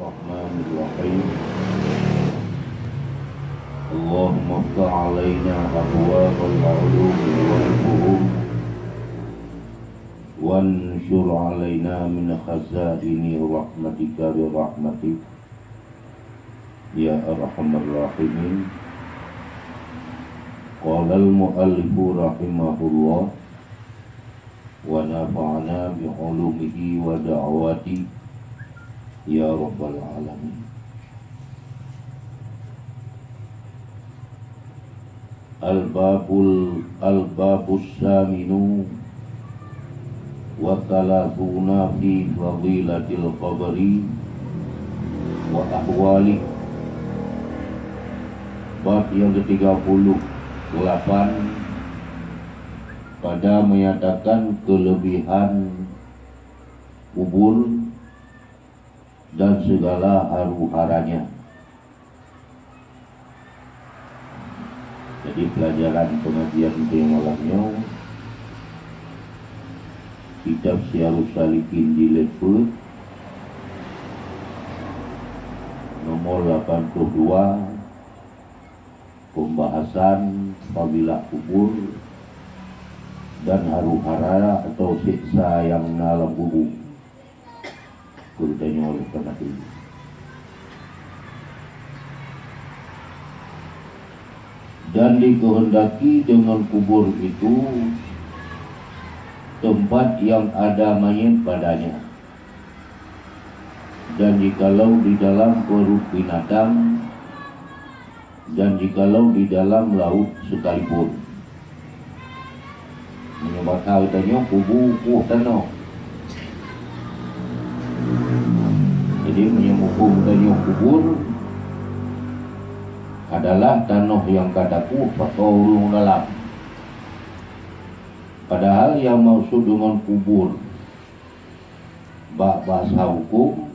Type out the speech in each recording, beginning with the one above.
Bismillahirrahmanirrahim. Allahumma iftah alaina abwaabal ulumi wal fuhum wanshur alaina min khazaini rahmatika bi rahmatik ya arhamar rahimin. Qala al-mu'allifu rahimahullah wa nafa'ana bi ulumihi wa da'wati ya rabbal alamin. Al-babus saminu wa thalathuna fi fadilatil qabri wa ahwali. Bab yang ke-38 pada menyatakan kelebihan kubur dan segala haru-haranya. Jadi pelajaran pengajian yang malamnya kitab Syiarus Salikin jilid nomor 82, pembahasan fadilah kubur dan haru-hara atau siksa yang dalam kubur. Kuritanya oleh karena itu. Dan dikehendaki dengan kubur itu tempat yang ada mayat padanya. Dan jikalau di dalam perut binatang, dan jikalau di dalam laut sekalipun. Menyebut hal tanya kubur tanah. Jadi menyebut tanya kubur adalah tanah yang kadaku atau urung dalam. Padahal yang maksud dengan kubur bahasa hukum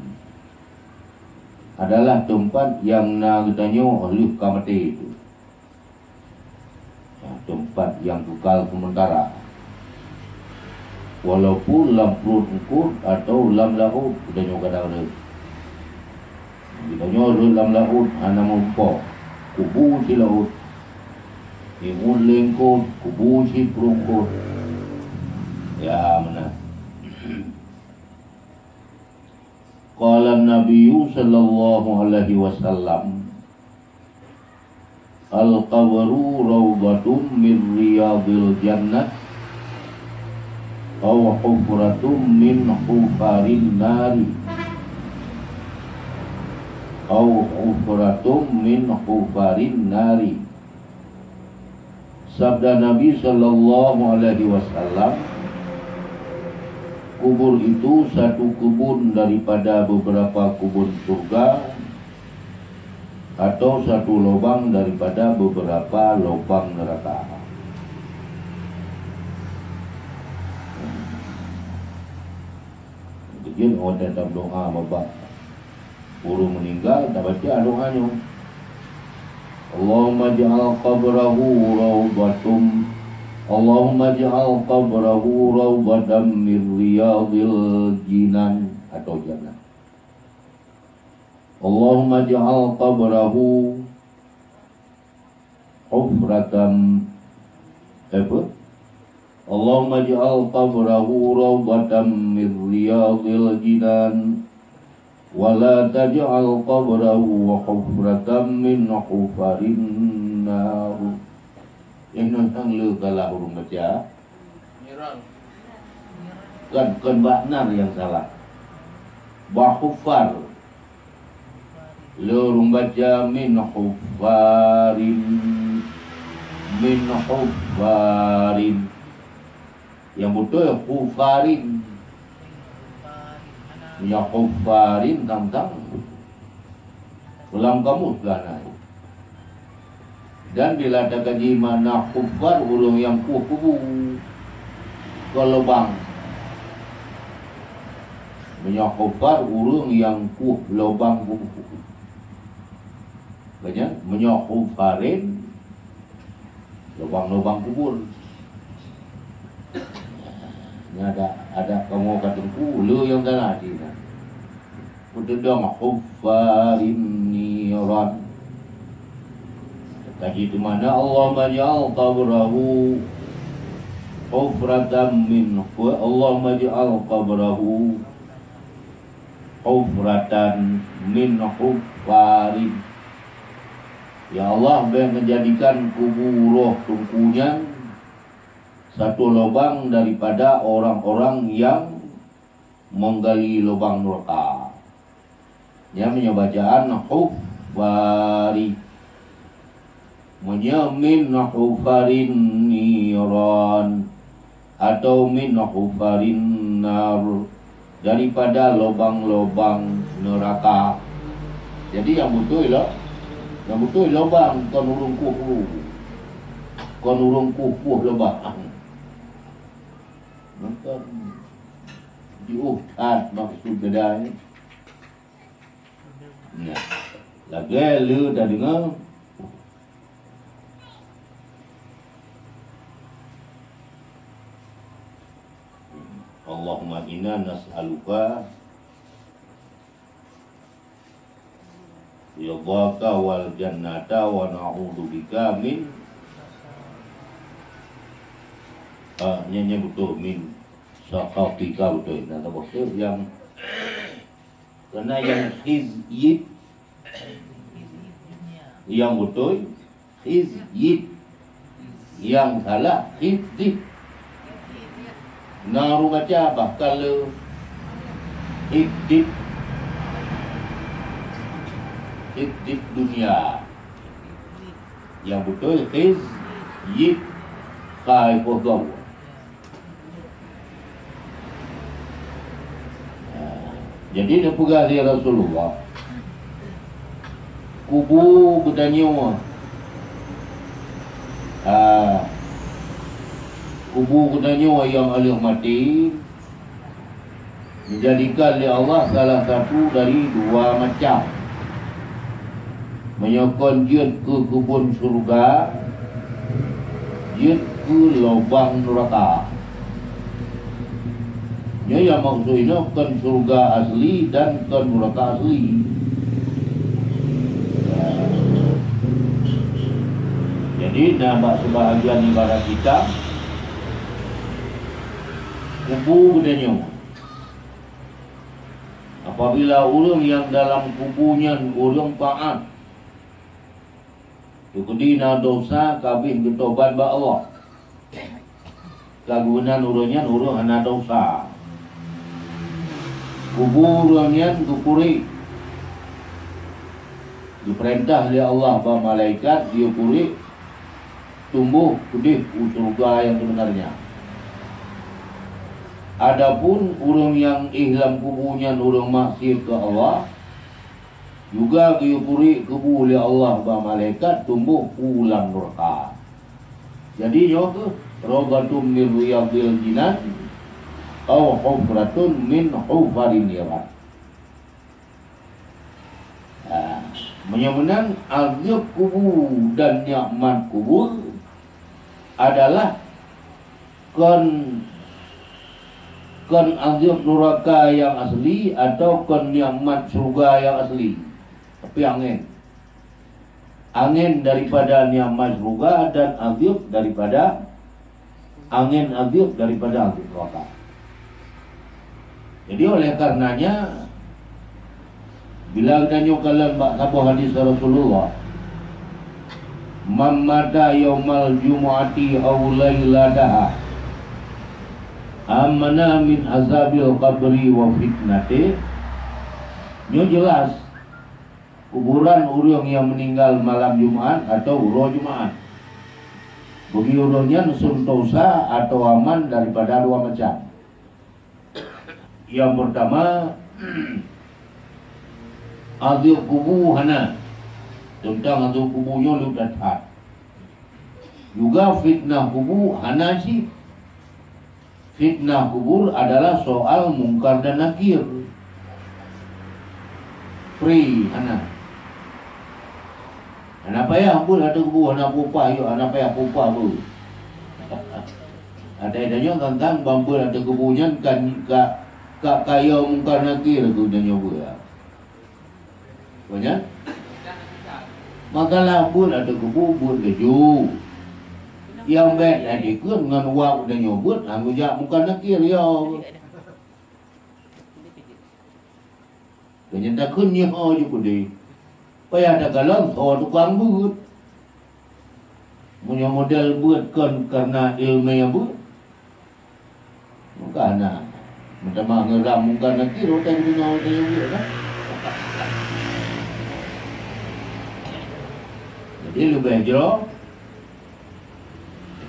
adalah tempat yang katanya oleh kamati itu, ya, tempat yang kekal sementara, walaupun lam perut ukur atau lam laut. Kita kadang-kadang kita nyuruh lam laut hanya mumpok kubur si laut, imun lengkot kubur si perungkot. Ya mana? Qala Nabi sallallahu alaihi wasallam, al-qabru rawdatun min riyadil jannah aw hufratun min hufarin nari aw hufratun min hufarin nari. Sabda Nabi sallallahu alaihi wasallam, kubur itu satu kebun daripada beberapa kebun surga atau satu lubang daripada beberapa lubang neraka. Jadi orang tetap doa babak urung meninggal tak baca doanya. Allahumma ja'al qabrahu rawdatum, Allahumma ja'al qabrahu rawdatan min riyadil jinan atau jannah. Allahumma ja'al qabrahu hufratan Allahumma ja'al qabrahu rawdatan min riyadil jinan wa la taj'al qabrahu hufratan min hufarin nar. Yang nonton lu kalah hurung baca kan baknar yang salah. Bahufar lu hurung baca min hufarin. Yang betul hufarin. Ya hufarin tang-tang ulang kamu sekarang. Dan diladakan di mana kufar ulung yang kubu ke lubang. Minyak kufar ulung yang lubang kubu. Banyak minyak kufarin lubang-lubang kubur. Ini ada kamu katungku lu yang tanah di sana. Berdedang huffarin niran. Tadi di mana Allah maj'al qabrahu hufratan min Allah maj'al qabrahu hufratan min huffarin. Ya Allah, menjadikan kubur roh tungkunya satu lubang daripada orang-orang yang menggali lubang neraka. Yang bacaan huffari, min huffarin niran atau min huffarin nar, daripada lubang-lubang neraka. Jadi yang betul lubang kon urung kukuh lubang. Maka diuhtat maksud bedanya. Nah, lagi lu dah dengar. Allahumma inna nas'aluka ridhaka wal jannata wa na'udzubika min nyanyi betul min sakhatika betul. Nah, betul yang karena yang hizib yang betul hizib, yang salah hizib. Naru baca apa? Kalau hizib dunia, yang betul hizib kai pogau. Jadi dia pegang dia Rasulullah kubur bertanya kubur bertanya yang alih mati dijadikan oleh Allah salah satu dari dua macam, menyokong jin ke kubur surga, jin ke lubang neraka. Ya, yang maksudnya bukan surga asli dan bukan neraka asli. Jadi nama sebahagian ibarat kita kubur bedanya. Apabila orang yang dalam kuburnya orang taat, tukdina dosa kabih bertobat ba Allah. Kagunan orangnya orang hana dosa. Kubur orangnya dukuri, diperintah oleh Allah bahwa malaikat dia kuri tumbuh gede surga yang sebenarnya. Adapun orang yang ihlam kuburnya orang maksiat ke Allah, juga dia kuri kubur oleh Allah bahwa malaikat tumbuh pulang neraka. Jadi nyoto rogatum min riyadil jinan atau hufratun min huffarin niran. Menyebutkan azab kubur dan nikmat kubur adalah kon azab neraka yang asli atau kon nikmat surga yang asli. Tapi angin daripada nikmat surga dan azab daripada azab neraka. Jadi oleh karenanya bila tanya kalian sahabat hadis Rasulullah, mamada yaumal jumu'ati aw lailadaha amana min azabil qabri wa fitnati. Ini jelas kuburan orang yang meninggal malam Jumat atau roh Jumat. Bagi orangnya sentosa atau aman daripada dua macam. Yang pertama azab kubur hana, tentang azab kuburnya lu datang. Juga fitnah kubur hana sih. Fitnah kubur adalah soal mungkar dan nakir. Free hana. Anak payah pun ada kubur, anak pupa yuk, anak payah pupa pun. Ada idanya tentang bambu ada kuburnya kan kaya mungkar nakir tu dia nyoba. Banyak. Makalah buat ada kebu buat keju. Yang baik ada ke dengan wak dan nyobot, aku jak bukan nakir ya. Ternyata kunyah aja kudi. Payah ada galon, tukang buat. Punya modal buat kan karena ilmu yang buat. Bukan nak. Macam mana ngeram bukan nakir, otak punya yang buat kan. Jadi lebih jauh.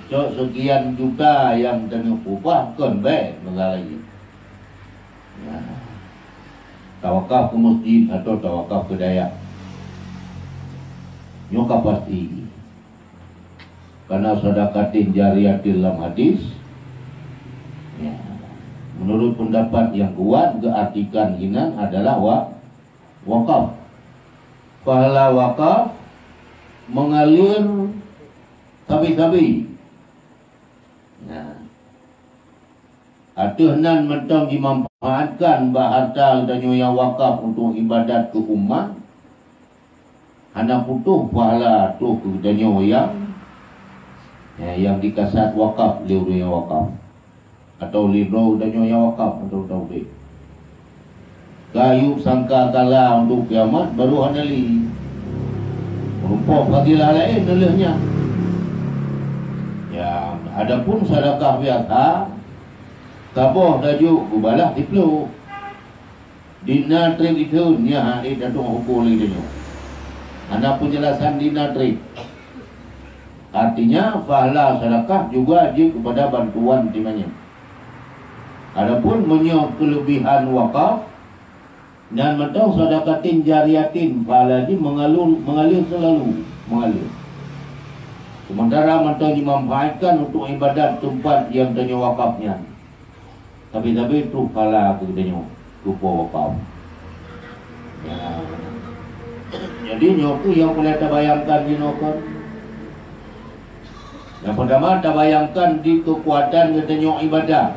Cok sekian juta yang tengah upah kan baik negara ini. Ya. Tawakal ke masjid atau tawakal ke daya. Nyoka pasti. Karena sedekatin jariyatil dalam hadis. Ya. Menurut pendapat yang kuat, keartikan inan adalah wakaf. Pahala wakaf mengalir sabi-sabi. Nah, atuhnan mentang dimanfaatkan harta dan yang wakaf untuk ibadat ke umat. Hana putuh pahala tu ke dan yang dikasat wakaf liu yang wakaf atau liu dan yang wakaf atau tauhid. Kayu sangka kala untuk kiamat baru hanali. Rumpah fadilah lain nelehnya. Ya, adapun sedekah biasa taboh daju kubalah dipelu. Dina trip itu nya datung hukum lagi dulu. Ada penjelasan dina trip. Artinya pahala sedekah juga wajib kepada bantuan timanya. Adapun menyok kelebihan wakaf dan mentang sedekatin jariyatin pahala ini mengalir selalu mengalir. Sementara mentang dimanfaatkan untuk ibadat tempat yang tanya wakafnya. Tapi itu pahala kepadanya rupa wakaf. Ya. Jadi nyoku yang boleh terbayangkan di nokon. Yang pertama terbayangkan di kekuatan katanya ibadah.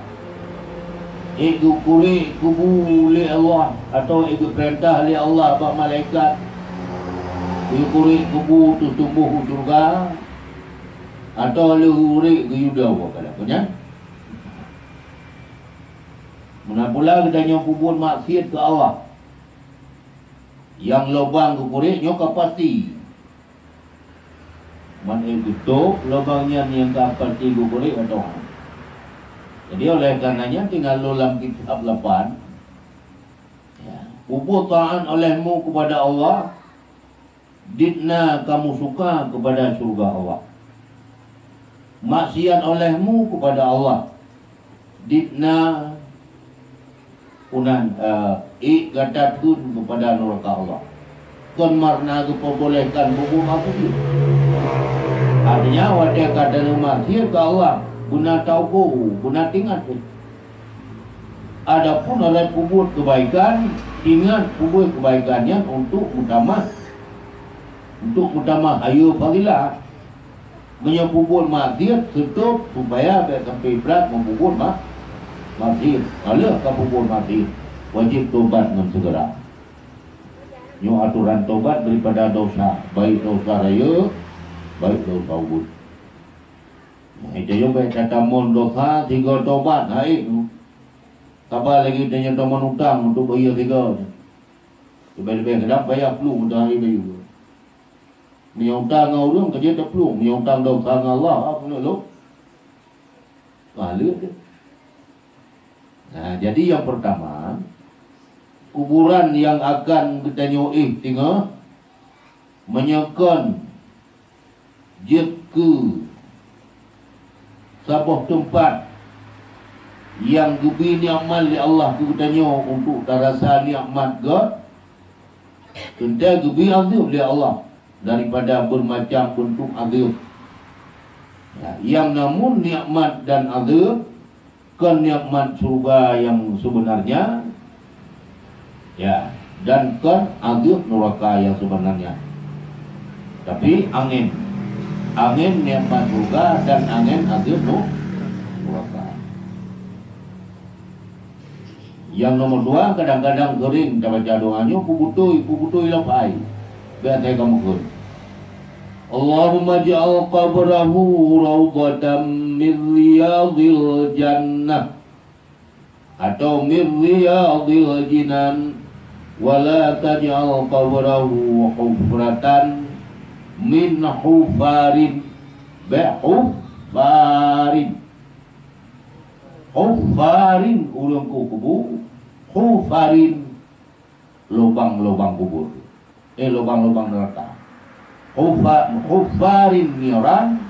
Ego kuri kubu li Allah atau ego perintah li Allah bak malaikat. Ego kuri kubu tu tumbuh surga atau lehuri ke yuda wakala punya. Menapula kita nyokubun maksiat ke Allah. Yang lubang ke kuri nyoka pasti. Man ego tu lubangnya yang ke pasti ke kuri atau. Jadi oleh karenanya tinggal dalam kitab 8 ya. Kubur ta'an olehmu kepada Allah, ditna kamu suka kepada surga Allah. Maksiat olehmu kepada Allah, ditna unan gatatun kepada neraka Allah. Kon marna diperbolehkan buku aku. Artinya wadah kadang maksiat ke Allah. Guna taubu, guna tingat. Adapun oleh kubur kebaikan, ingat kubur kebaikannya untuk utama ayu fadilah. Menyebubur maksiat tutup supaya tak sampai berat membubur maksiat. Kalau kabubur maksiat, wajib tobat dengan segera. Nyo aturan tobat daripada dosa, baik dosa raya, baik dosa ubud. Itu juga kata mon dosa tiga tobat hai tu. Kabar lagi tanya teman utang untuk bayar tiga. Lebih-lebih kenapa bayar pelung untuk hari bayu. Ni utang ngau dong kerja tak pelung, ni utang dosa Allah apa nak lo? Malu tu. Nah, jadi yang pertama kuburan yang akan kita nyoi tinggal menyekan jetku sebuah tempat yang gebi ni'mal li Allah tu tanya untuk terasa nikmat God. Tentu gebi azab li Allah daripada bermacam bentuk azab. Ya, yang namun nikmat dan azab kan nikmat surga yang sebenarnya. Ya, dan kan azab neraka yang sebenarnya. Tapi angin nikmat surga dan angin azab neraka. Yang nomor dua, kadang-kadang kering kita baca doanya, puputui lapai. Biar saya kamu kun. Allahumma ja'al qabrahu rawdatan min riyadil jannah atau min riyadil jinan, wala taj'al qabrahu hufratan min hufarin. Hufarin urang kubur, hufarin lubang-lubang kubur, lubang-lubang neraka. Hufarin ni orang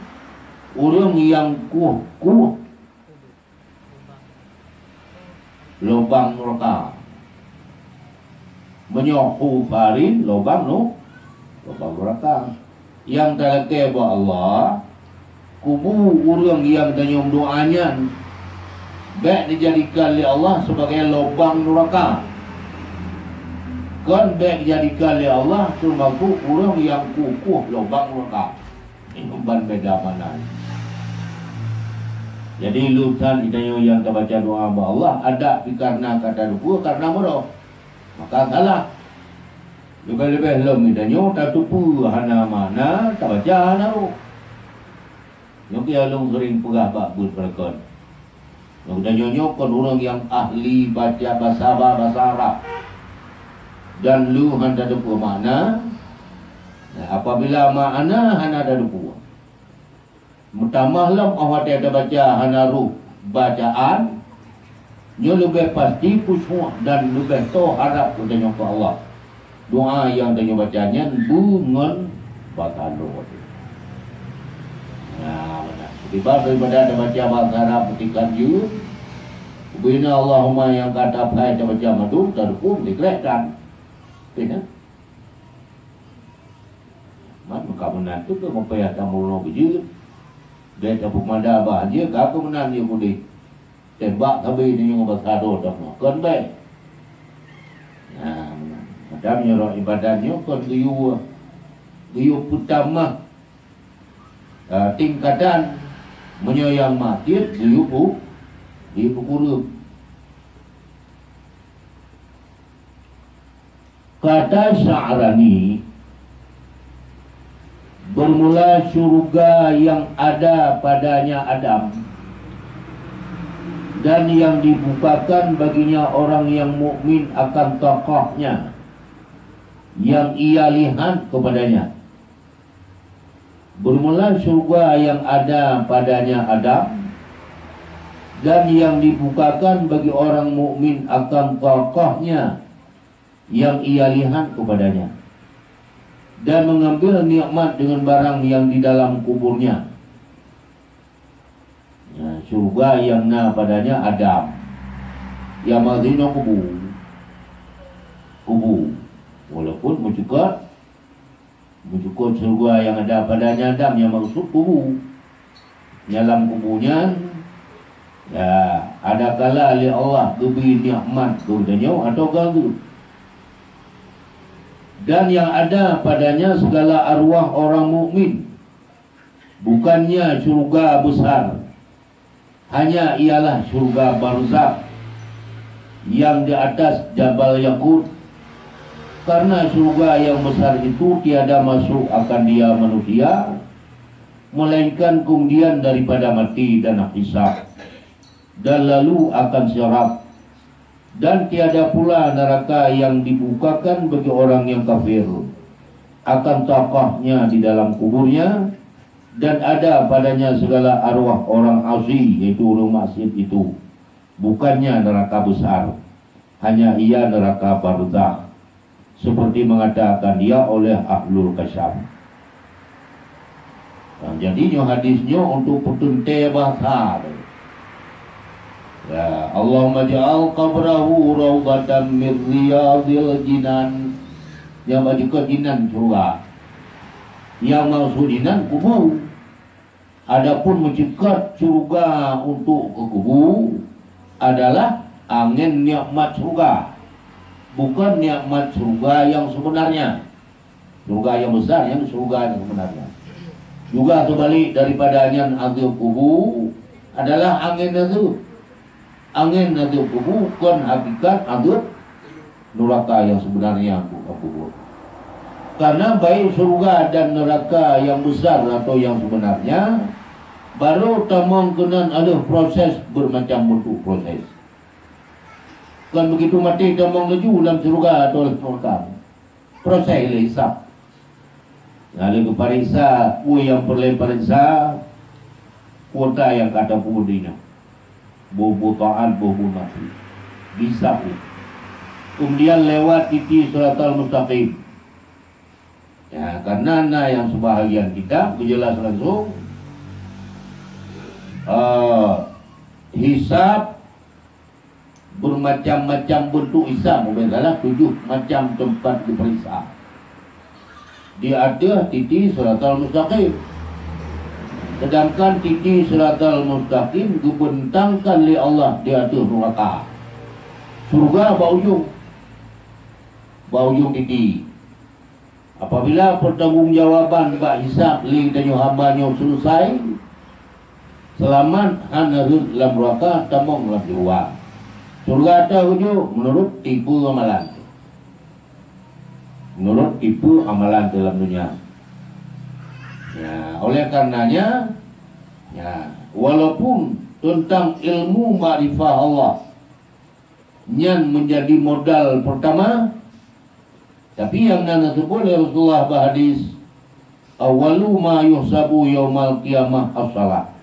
yang kuh lubang neraka. Hufarin lubang neraka. Yang terletak buat Allah kubur orang yang tanyum doanya baik dijadikan oleh Allah sebagai lubang neraka, kan baik dijadikan oleh Allah sebagai orang yang kukuh lubang neraka. Ini umpan beda mana. Jadi lutan itanya yang terbaca doa kepada Allah ada karena kata lupa karena bodoh, maka salah. Lebih-lebih lem itanya tak tupu hana mana tak baca hana ru. Yang dia long sering pegah bak bud berkon. Udah nyonyok kan orang yang ahli baca bahasa Arab dan lu handa depu makna. Nah, apabila makna hana ada depu, mutamahlam awak ada baca hana ruh bacaan, nyo lebih pasti khusyuk dan lebih tahu harap kita nyok Allah. Doa yang dia bacanya bungon bacaan roh. Nah, tiba daripada ada baca bahasa Arab petikan you bina Allahumma yang kata apa yang baca madu terhukum dikelekkan kena man kamu nanti tu mempayah kamu no biji dia tak pemada bahagia kamu menan dia boleh tembak tapi ni yang bahasa do dah kan baik. Nah, madamnya roh ibadahnya kan dia pertama tingkatan menyayang mati di pukul. Kata Sya'rani, bermula surga yang ada padanya Adam dan yang dibukakan baginya orang yang mukmin akan tokohnya yang ia lihat kepadanya. Bermula surga yang ada padanya Adam dan yang dibukakan bagi orang mukmin akan tokohnya yang ia lihat kepadanya, dan mengambil nikmat dengan barang yang di dalam kuburnya. Nah, surga yang na padanya Adam, yang mazino kubu, walaupun mencukup surga yang ada padanya Adam yang maksud kubu. Dalam kubunya ya, ada kala oleh Allah beri nikmat kepadanya atau ganggu. Dan yang ada padanya segala arwah orang mukmin, bukannya surga besar, hanya ialah surga barzakh yang di atas Jabal Yaqut. Karena surga yang besar itu tiada masuk akan dia manusia, melainkan kemudian daripada mati dan hisab, dan lalu akan sirat. Dan tiada pula neraka yang dibukakan bagi orang yang kafir, akan tokohnya di dalam kuburnya, dan ada padanya segala arwah orang asi, yaitu orang maksiat itu, bukannya neraka besar, hanya ia neraka barzakh, seperti mengatakan dia oleh Ahlul Kasyaf. Nah, jadinya hadisnya untuk petunte bahasa. Ya, Allahumma ja'al qabrahu rawdatan min riyadil jinan. Yang maksud jinan surga, yang maksud jinan kubur. Adapun mencekat surga untuk ke kubur adalah angin nikmat surga, bukan nikmat surga yang sebenarnya. Surga yang besar yang surga yang sebenarnya. Juga terbalik daripada angin azab kubur adalah angin itu. angin ada bukan hakikat ada neraka yang sebenarnya aku buat. Karena baik surga dan neraka yang besar atau yang sebenarnya baru tamang kenan ada proses bermacam bentuk proses. Kan begitu mati tamang laju dalam surga atau neraka. Proses hisab. Lalu keparisa, yang perlu parisa, kuota yang kata pemudinya, bobo taat, bobo nafsi, bisa. Kemudian lewat titi siratal mustaqim. Ya, karena yang sebahagian kita berjelas langsung, hisab bermacam-macam bentuk hisab, adalah 7 macam tempat diperiksa. Dia ada titi siratal mustaqim. Sedangkan titi siratal mustaqim dibentangkan oleh Allah di atas neraka. Surga baujung titi. Apabila pertanggungjawaban bak hisab li dan hambanya selesai, selamat hanarun dalam neraka, tamong dalam luar. Surga ada hujung menurut tipu amalan. Menurut tipu amalan dalam dunia. Ya, oleh karenanya, ya, walaupun tentang ilmu ma'rifah Allah yang menjadi modal pertama, tapi yang nana sebut oleh Rasulullah bahadis, awalu ma yuhsabu yaumal qiyamah as-salat.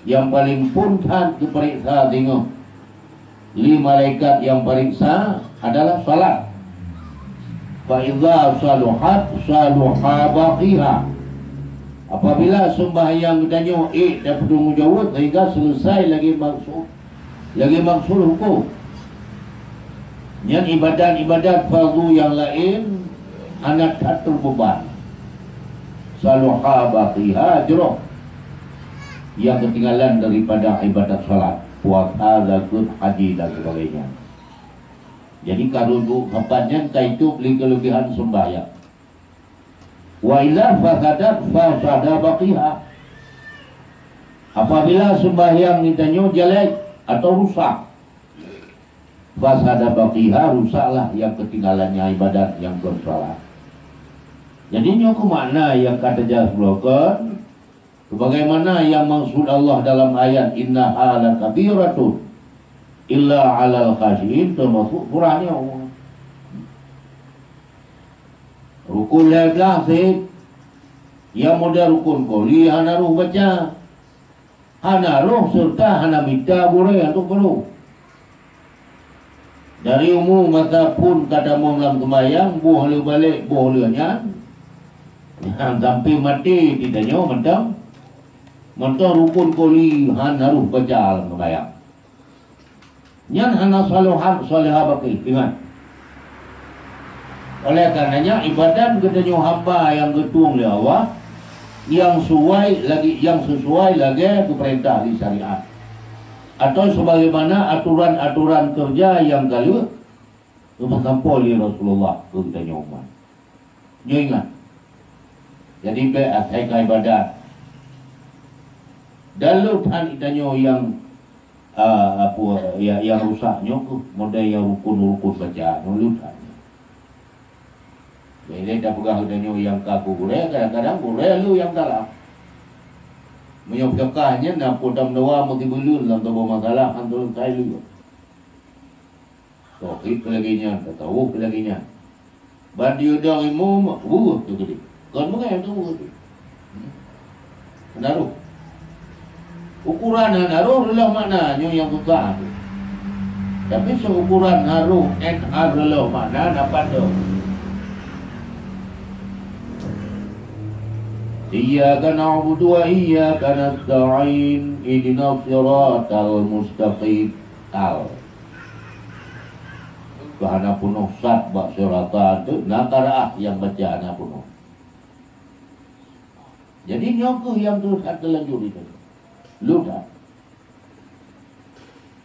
Yang paling puntan diperiksa tengok 5 malaikat yang periksa adalah salat. Fa'idha saluhat saluha baqiha. Apabila sembahyang ditanya dapat menjawab sehingga selesai lagi maksud hukum. Yang ibadat-ibadat fardu yang lain anak atur beban. Saluha baqiha ajrah. Yang ketinggalan daripada ibadat salat, puasa, zakat, haji dan sebagainya. Jadi kalau hapatnya itu beli kelebihan sembahyang. Wa ila fasadat fasada baqiha. Apabila sembahyang ditanya jelek atau rusak, fasada baqiha, rusaklah yang ketinggalannya ibadat yang bersalah. Jadi nyoku makna yang kata jas blokan, sebagaimana yang maksud Allah dalam ayat innaha lakabiratun illa alal khasyin, termasuk Qurannya Allah. Rukun lelah sih, yang model rukun koli hana ruh baca, hana ruh serta hana minta boleh atau perlu. Dari umum mata pun kata dalam kemayang, boleh balik bolehnya, sampai mati tidaknya mentang rukun koli hana ruh baca dalam kemayang. Yang hana saluhan salihah baki, ingat. Oleh karenanya ibadat katanya hamba yang getung oleh Allah, yang sesuai lagi perintah di syariat, atau sebagaimana aturan-aturan kerja yang galuh ditampa oleh Rasulullah katanya umat. Dia ingat. Jadi aspek ibadat. Dalutan itanya yang yang rusaknya model yang rukun bacaan lutan. Jadi dah pegang danyo yang kaku gure, kadang-kadang gure lu yang dalam. Menyokapkannya nak podam doa mesti belun dalam tahu masalah antara saya lu. Tokit lagi nya, tahu lagi nya. Badi udang imum, tu gede. Kan mengai tu gede. Naruh. Ukuran naruh adalah maknanya yang besar. Tapi seukuran naruh adalah makna dapat tu. Iyyaka na'budu wa iyyaka nasta'in ihdinas siratal mustaqim. Bahana penuh sat bak sirata tu nakaraah yang baca anak penuh. Jadi nyokuh yang tu satu lanjut itu. Lupa.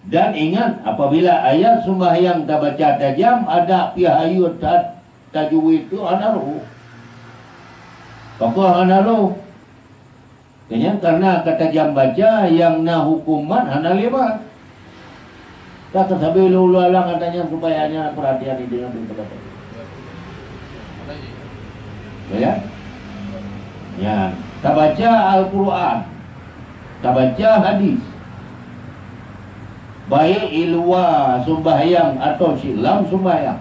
Dan ingat apabila ayat sembahyang tak baca tajam ada pihayut tajwid itu anaruh. Pokok anaruh. Karena kata jam baca yang na hukuman hana lebat. Tak sampai ulang katanya supaya hanya perhatian itu dengan kata. Ya? Ya, tak baca Al-Quran, tak baca hadis. Baik ilwa sembahyang atau silam sembahyang.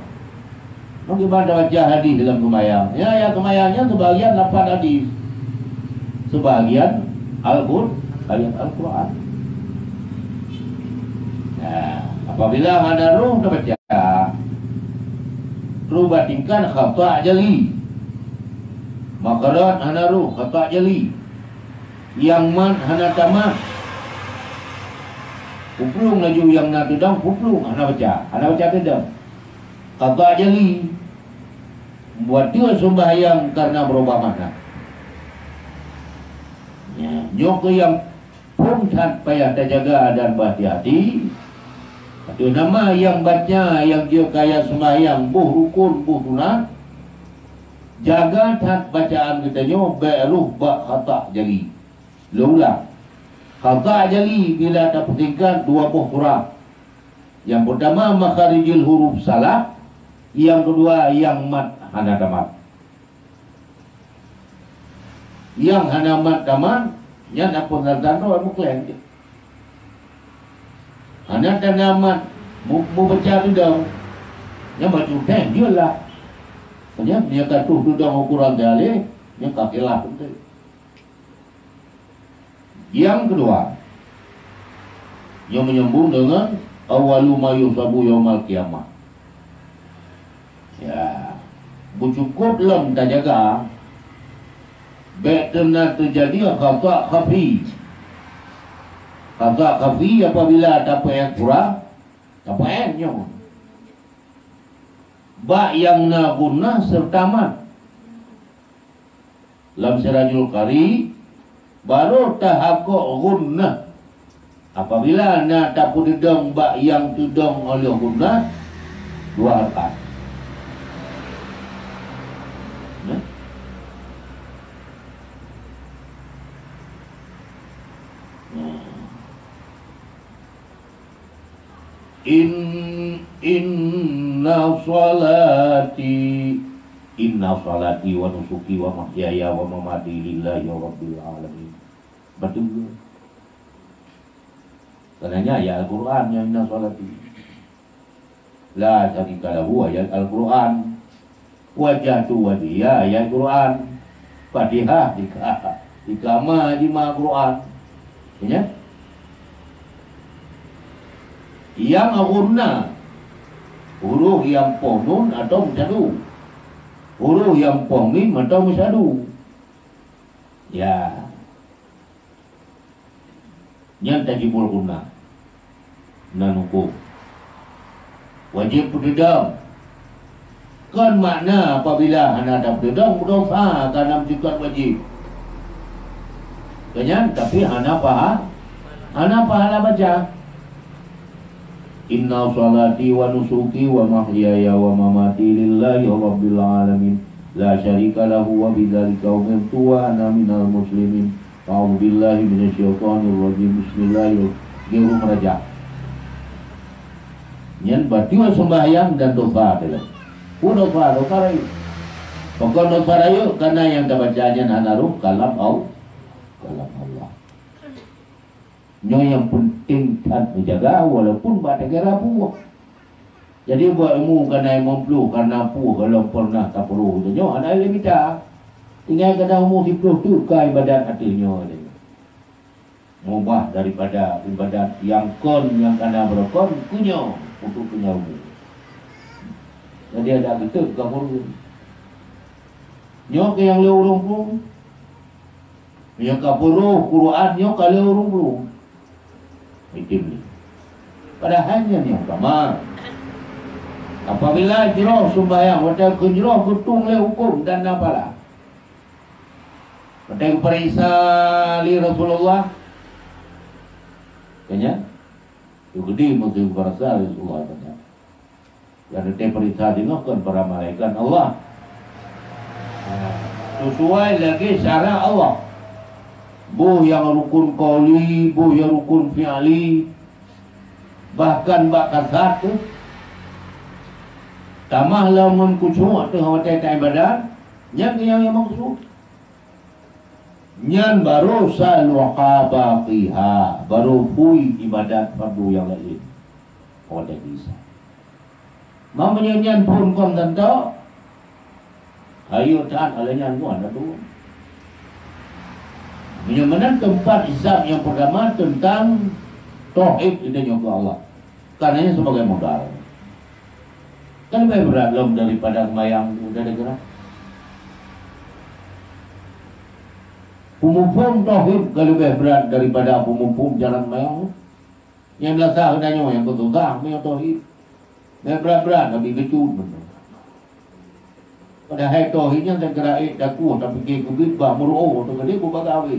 Bagaimana baca hadis dalam sembahyang? Ya sembahyangnya sebagian lafaz hadis, sebagian ayat Al-Quran. Nah, apabila ada ruh terbaca, ruh batinkan khata' jali, makarat hana ruh khata' jali, yang man hana tamat, puplung laju yang nak tudang puplung hana baca tudang khata' jali, buat dia sembahyang karena berubah makna. Ya, nyok yang pun payah terjaga dan berhati-hati. Itu nama yang baca yang dia kaya sembahyang buh rukun buh sunat. Jaga tat bacaan kita nyo beruh ba khata' jali. Lulah. Khata' jali bila terpentingkan dua buah huruf. Yang pertama makharijil huruf salah, yang kedua yang mat hana tamat. Yang hana mat tamat, yang apa tanda muklen. Hana tanamat mu baca tudang. Yang baca tudang dia lah. Dia katuh tudang ukuran dalih, yang kakilah itu. Yang kedua, yang menyambung dengan awalu ma yusabu yaumal qiyamah. Ya, cukup lam tak jaga. Baik terjadi khata' khafi. Khata' khafi apabila ada apa yang kurang, apa yang ba yang na guna serta mat. Lam Sirajul Qari baru tahaqquq gunnah. Apabila na tapu dedang ba yang tudang oleh gunnah dua rakaat. Inna salati wa nusuki wa mahyaya wa mamati lillahi rabbil alamin. Betul. Karena ya Al-Quran yang inna salati la syarika lahu, ayat Al-Quran. Wajhatu wajhiya, ayat Al-Quran. Fatihah ikama jima Al-Quran. Ya? Yang aghunna, huruf yang ponun atau musadu, huruf yang pongmim atau musadu. Ya, yang tajibul guna nanuku wajib berdedam. Kan makna apabila anda ada berdedam berdosa karena menunjukkan wajib. Kenyan, tapi anda pahala baca. Inna salati wa nusuki wa mahyaya wa mamati lillahi rabbil alamin la syarika lahu wa bidzalika umirtu wa ana minal muslimin. A'udzu billahi minasyaitonir rajim. Bismillahirrahmanirrahim. Raja. Nyen batu sembahyang dan dosa adalah. Dosa rayu. Pokok dosa rayu karena yang bacanya hanaruh kalam Allah. Nyo yang penting tak menjaga walaupun buat negara puak. Jadi buat ilmu kena mempelu karena puak kalau pernah tak perlu. Nyo ada ilmu kita. Tinggal kena umur 10 tu ke ibadat hatinya. Mubah daripada ibadat yang kon yang kena berkon kunyo untuk punya umur. Jadi ada kita kapur. Nyo ke yang leurung pun. Yang kapur Quran nyo kalau leurung pun. Hitim ni. Padahalnya ni agama. Apabila jeroh sembahyang, wadah kejeroh ketung le hukum dan nampala. Wadah perisa li Rasulullah. Kanya? Itu gede mungkin perisa li Rasulullah. Yang ada perisa dinokkan para malaikat Allah. Sesuai lagi syara Allah. Buh yang rukun qauli, buh yang rukun fi'ali, bahkan bak kasat tu tamah lamun kucuk tu hotel ibadat yang maksud nyan baru saluha baqiha, baru pui ibadat fardu yang lain oleh bisa mamanya nyan pun kon tentu ayo taat oleh nyan pun ada tu menyamanan tempat hisab yang pertama tentang tauhid idenya ke Allah karenanya sebagai modal kan lebih berat daripada mayang udah gerak. Pemupung tauhid lebih berat daripada pemupung jalan mayang. Yang biasa hendaknya yang bertukang punya tauhid. Dia berat-berat tapi kecut betul. Padahal tauhidnya tak gerak daku tapi ke kubit bah muruh tu kali ku bagawe.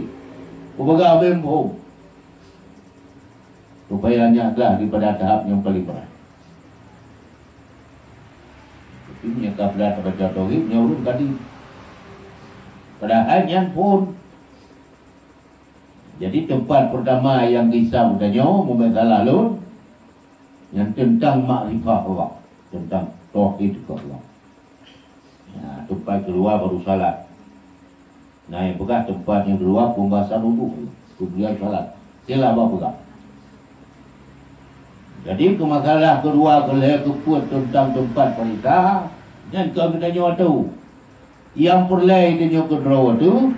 Ku bagawe pun. Rupanya adalah daripada tahap yang paling berat. Ini yang berat pada tauhid nyurun tadi. Padahal yang pun jadi tempat pertama yang kisah udahnya membaca lalu yang tentang makrifah Allah, tentang tauhid Allah. Ya, tempat kedua baru salat. Nah, yang bekas tempat yang kedua pembahasan wudu, kemudian salat. Sila apa? Jadi ke masalah kedua kelih keput tentang tempat perintah dan kita tahu yang perlai dia kedua tu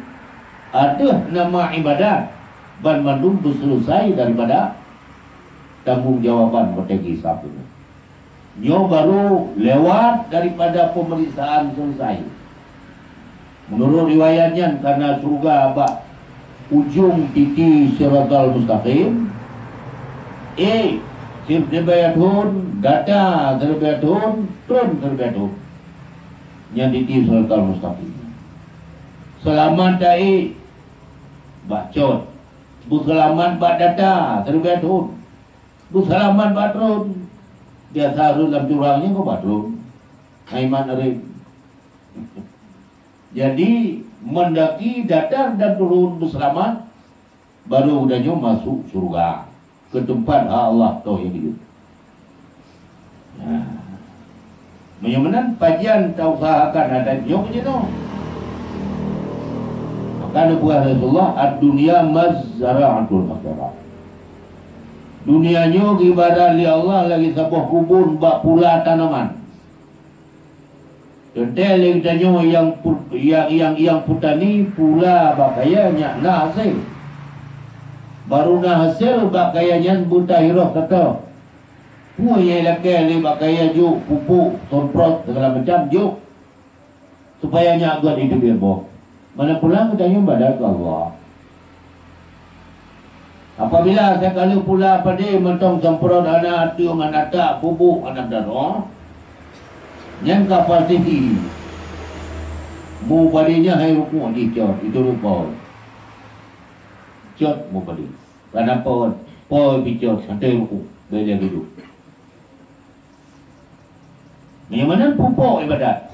ada nama ibadat ban mandum tu selesai daripada tanggungjawab bertegi sapu. Nyo baru lewat daripada pemeriksaan selesai. Menurut riwayatnya karena surga abak ujung titik siratal mustaqim. Sif terbayatun, data terbayatun, turun terbayatun. Yang titik siratal mustaqim. Selamat dai bacot. Bu selamat bak data terbayatun. Bu selamat bak turun. Biasa harus dalam curangnya kok bak turun. Aiman arim. Jadi mendaki datar dan turun berselamat baru udahnya masuk surga ke tempat Allah tauhid itu. Nah, menyamanan pajian tak usahakan ada nyok je tu. Maka buah Rasulullah ad-dunya mazra'atul akhirah. Dunianya ibadah li Allah lagi sebuah kubur bak pula tanaman. Detail yang putani pula bakayanya na hasil. Baru na hasil bakayanya buta hiroh kata. Puye lakai li bakaya juk pupuk semprot segala macam juk supaya nyagat hidup dia boh. Mana pulang kita ibadah ke Allah. Apabila saya kalau pula pada mentong semprot anak hati anak tak pupuk anak darah. Yang kapasiti mu badinya hai ruku di cot itu rupa cot mu badi karena pon bicot santai ruku beda hidup yang mana pupuk ibadat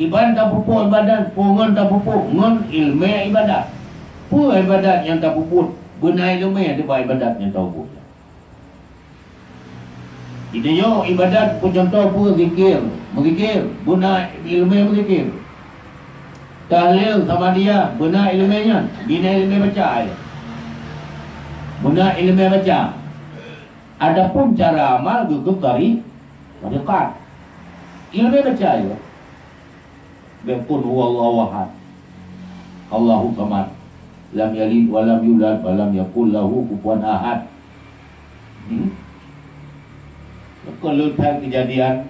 ibadat tak pupuk ibadat pungan tak pupuk ngon ilmu ibadat pu ibadat yang tak pupuk benar ilmu yang ibadat yang tak pupuk. Idenya ibadat pun contoh pun zikir, guna ilmu berzikir. Tahlil sama dia, guna ilmunya, bina ilmu baca. Guna ilmu baca. Adapun cara amal gugur dari dekat. Ilmu baca ya. Bepun huwallahu ahad. Allahu samad. Lam yalid wa lam yulad wa lam yakul lahu kufuwan ahad. Kalau tak kejadian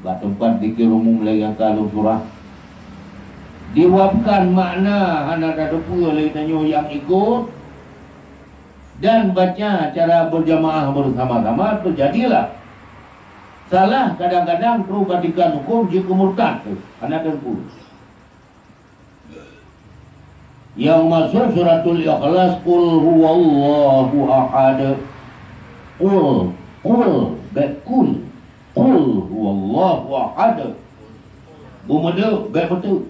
bak tempat dikir umum lagi yang kalau surah diwabkan makna anak ada pula lagi tanya yang ikut dan baca cara berjamaah bersama-sama terjadilah salah kadang-kadang perbandingan hukum jika murtad anak dan pula yang masuk suratul ikhlas qul huwallahu ahad Qul huwallahu ahad. Bumada baik betul.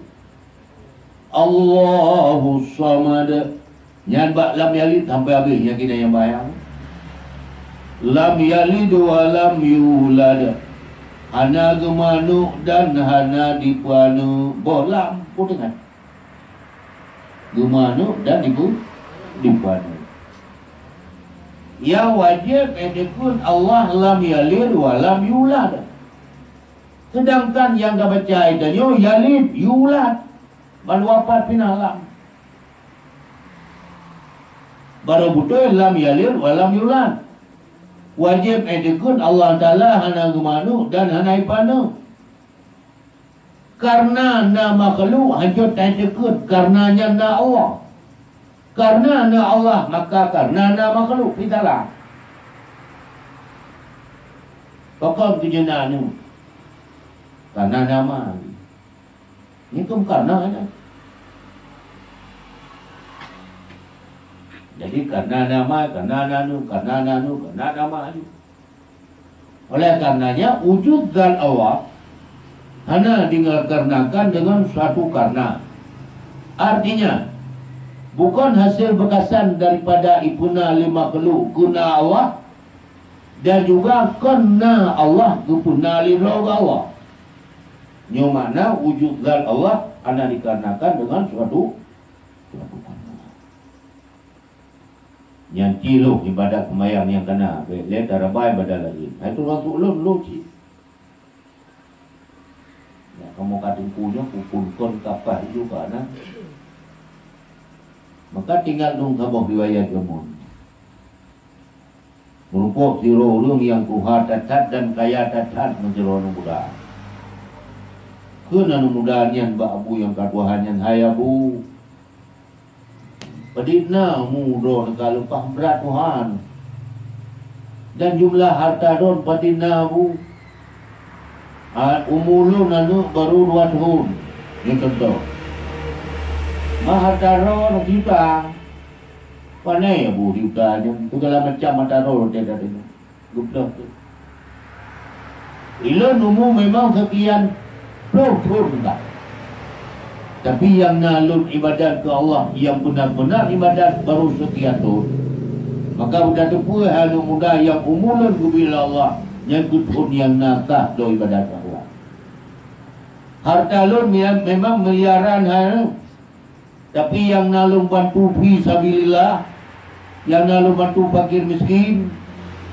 Allahu samad. Nyan bak lam yalid sampai habis yang kita yang bayang. lam yalid wa lam yulad, hana gemanu dan hana dipuanu. Bolam pun dengan gemanu dan dipuanu. Yang wajib edekun Allah lam yalid wa lam yulad. Sedangkan yang dah baca itu yalid yulad, baru wafat pinalam. Baru betul lam yalid wa lam yulad. Wajib edekun Allah Ta'ala hana gemanu dan hana ipanu. Karena na makhluk hajut edekun karenanya na Allah. Karena na Allah maka karena na makhluk pitalah. Pokok kejena ni karena nama ini kan karena ada. Jadi karena nama, karena nanu, karena nanu, karena nama itu. Oleh karenanya wujud zat Allah hanya dikarenakan dengan suatu karena. Artinya bukan hasil bekasan daripada ipuna lima makhluk guna Allah, dan juga karena Allah guna lima Allah. Yang mana wujud zat Allah hanya dikarenakan dengan suatu karena. Yang ciluk ibadat kemayang yang kena lihat darabai badal lagi. Itu waktu ulun luci. Ya, kamu kating punya kupun kapal juga nah. Maka tinggal dong sabah riwayat gemon. Merupakan siro ulung yang kuha tatat dan kaya tatat menjerono muda. Kena muda nian ba abu yang kaduahan yang hayabu. Padina mudo nagalumpah berat Tuhan. Dan jumlah harta don padina bu umulun anu baru 2 tahun. Ini contoh. Harta ron juta. Panai ya bu juta je. Segala macam harta ron dia ada ni. Guplah tu. Ilon umum memang sekian puluh tak. Tapi yang nalun ibadat ke Allah, yang benar-benar ibadat baru sekian tahun. Maka sudah tepuh halu muda yang umulun kubila Allah, yang kutun yang nakah do ibadat Allah. Harta lun memang miliaran hal. Tapi yang nalun bantu fi sabilillah, yang nalun bantu fakir miskin,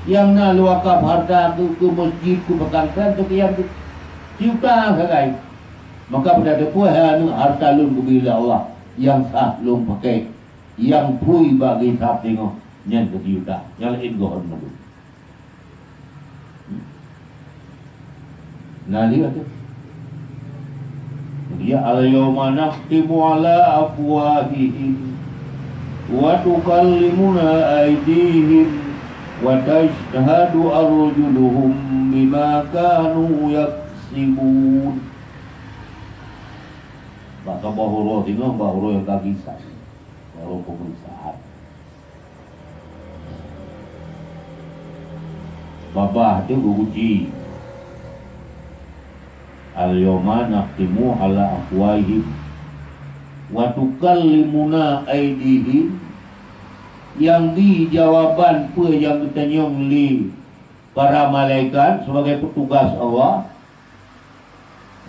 yang nalun wakaf harta ke masjid, ke pesantren, ke yang juta sagai. Maka pada depan harta lun kubila Allah yang sah lun pakai, yang pui bagi sah tengok yang kejuta, yang lain gohon malu. Nah lihat tu. Dia al-yawma nakhtimu ala afwahihim wa tukallimuna aydihim wa tashhadu arjuluhum bima kanu yaksibun. Maka bahuro tengok bahuro yang kagisan, bahuro pemeriksaan. Babah tu uji. Al-yawma nakhtimu ala afwahihim wa tukallimuna aydihim, yang di jawaban apa yang ditanya oleh para malaikat sebagai petugas Allah.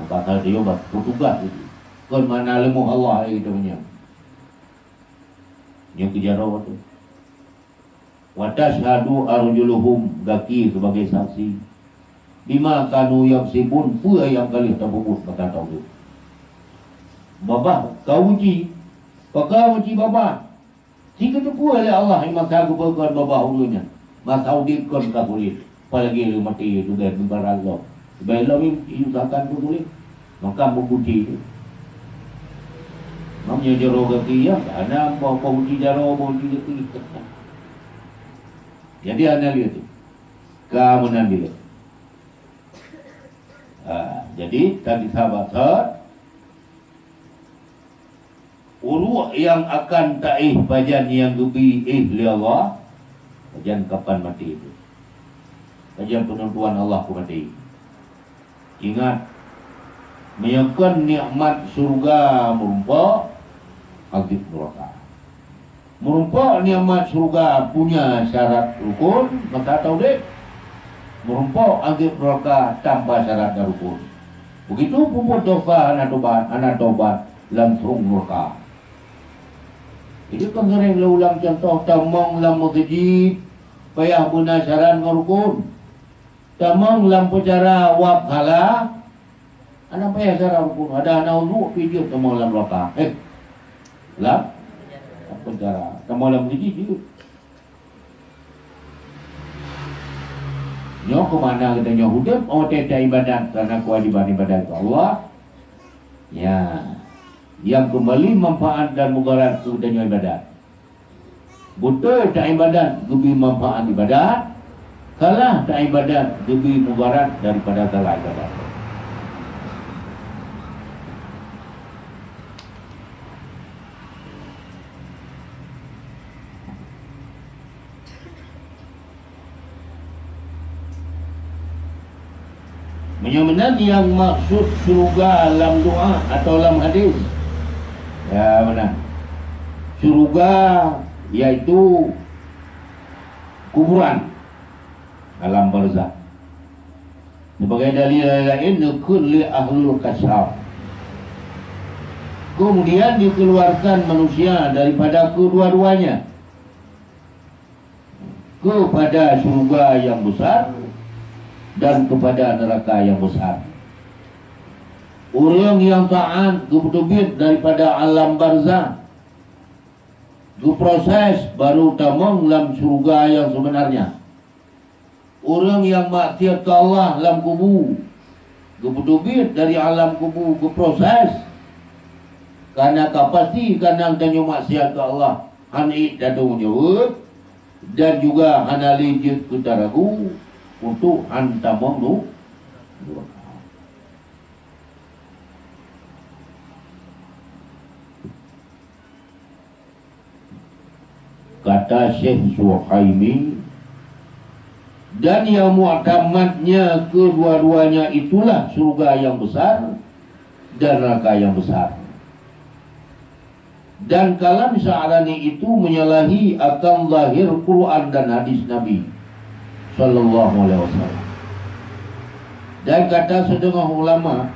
Maka kalau dia petugas itu kan mana lemuh Allah itu punya. Yang kejarah tu. Wa tashhadu arjuluhum, gaki sebagai saksi. Bima kanu yaksibun, apa yang kali terbubut kata tahu. Baba kau uji. Pakau uji baba. Jika tu pun oleh Allah yang masa aku berkan baba ulunya. Masa audit kon ka kulit. Apalagi lu mati itu dan negara Allah. Sebelum ini usahakan tu boleh. Maka membuti itu. Namanya jaro kaki ya, ana mau uji jaro, mau uji kaki. Jadi anda lihat tu. Kamu nanti lihat. Jadi tadi sahabat urut yang akan taih bajan yang gebi li Allah, bajan kapan mati itu, bajan penentuan Allah ku mati. Ingat menyangkan nikmat surga merumpah azab neraka. Merumpok nikmat surga punya syarat rukun, maka tahu deh. Merumpok agak neraka tanpa syarat dan rukun. Begitu puput dosa anak tobat langsung neraka. Jadi pengereng ulang contoh tamong lam masjid payah guna syarat ngerukun. Tamong lam penjara wab hala anak payah syarat rukun. Ada anak ulu video tamong lam neraka. Lam penjara tamong lam masjid juga. Nyo kemana kita nyo hidup? Oh teta ibadat karena kewajiban ibadat Allah. Ya, yang kembali manfaat dan mudarat kita nyo ibadat. Betul tak ibadat lebih manfaat ibadat. Kalah tak ibadat lebih mudarat daripada salah ibadat. Benar yang maksud surga dalam doa atau dalam hadis. Ya mana? Surga yaitu kuburan alam barzakh. Sebagai dalil lain kulli ahlul kasyaf. Kemudian dikeluarkan manusia daripada kedua-duanya kepada surga yang besar dan kepada neraka yang besar. Orang yang taat kebetulan daripada alam barzakh proses baru tamong dalam surga yang sebenarnya. Orang yang maksiat ke Allah dalam kubur kebetulan dari alam kubur ke proses karena kapasti karena tanya maksiat ke Allah hanit dadung jawab dan juga hanalijit kutaragu untuk hantamong nu kata Syekh Suhaimi, dan yang mu'tamadnya kedua-duanya itulah surga yang besar dan neraka yang besar. Dan kalam Sya'rani itu menyalahi akan zahir Quran dan hadis Nabi Sallallahu Alaihi Wasallam. Dan kata setengah ulama,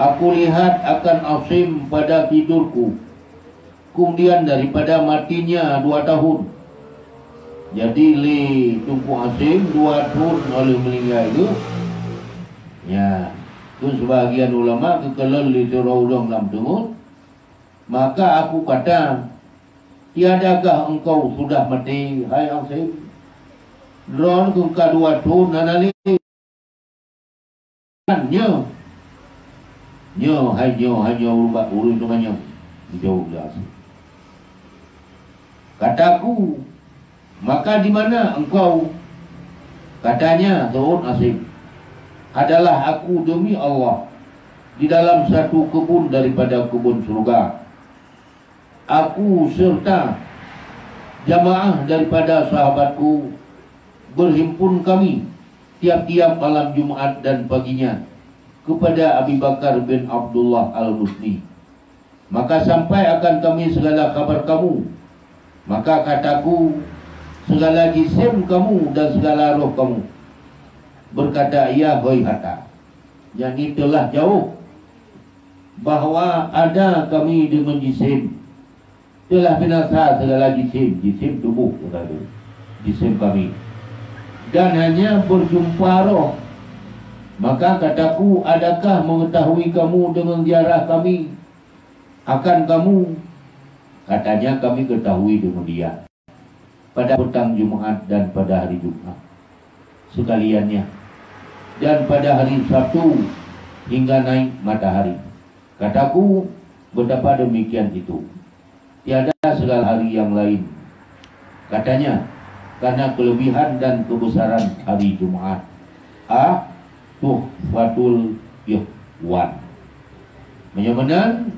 aku lihat akan Asim pada tidurku, kemudian daripada matinya 2 tahun. Jadi li tungku Asim 2 tahun oleh meninggal itu. Ya, itu sebagian ulama kekelal li turau-urang dalam tunggu. Maka aku kata, tiadakah engkau sudah mati, hai Asim? Drone kungka 2 tahun nanali nyo hanya urut urungannya jauh belas. Kataku, maka di mana engkau? Katanya Tuhan Asim, adalah aku demi Allah di dalam satu kebun daripada kebun surga. Aku serta jamaah daripada sahabatku berhimpun kami tiap-tiap malam Jumat dan paginya kepada Abi Bakar bin Abdullah al-Musni. Maka sampai akan kami segala kabar kamu. Maka kataku, segala jisim kamu dan segala roh kamu. Berkata, ya Hoyhata, yang itulah jauh bahwa ada kami dengan jisim. Telah binasa segala jisim tubuh, jisim kami. Dan hanya berjumpa roh. Maka kataku, adakah mengetahui kamu dengan ziarah kami akan kamu? Katanya, kami ketahui dengan dia pada petang Jumat dan pada hari Jumat sekaliannya, dan pada hari Sabtu hingga naik matahari. Kataku, betapa demikian itu, tiada segala hari yang lain. Katanya, karena kelebihan dan kebesaran hari Jumat. Tuhfatul Ikhwan. Menyamanan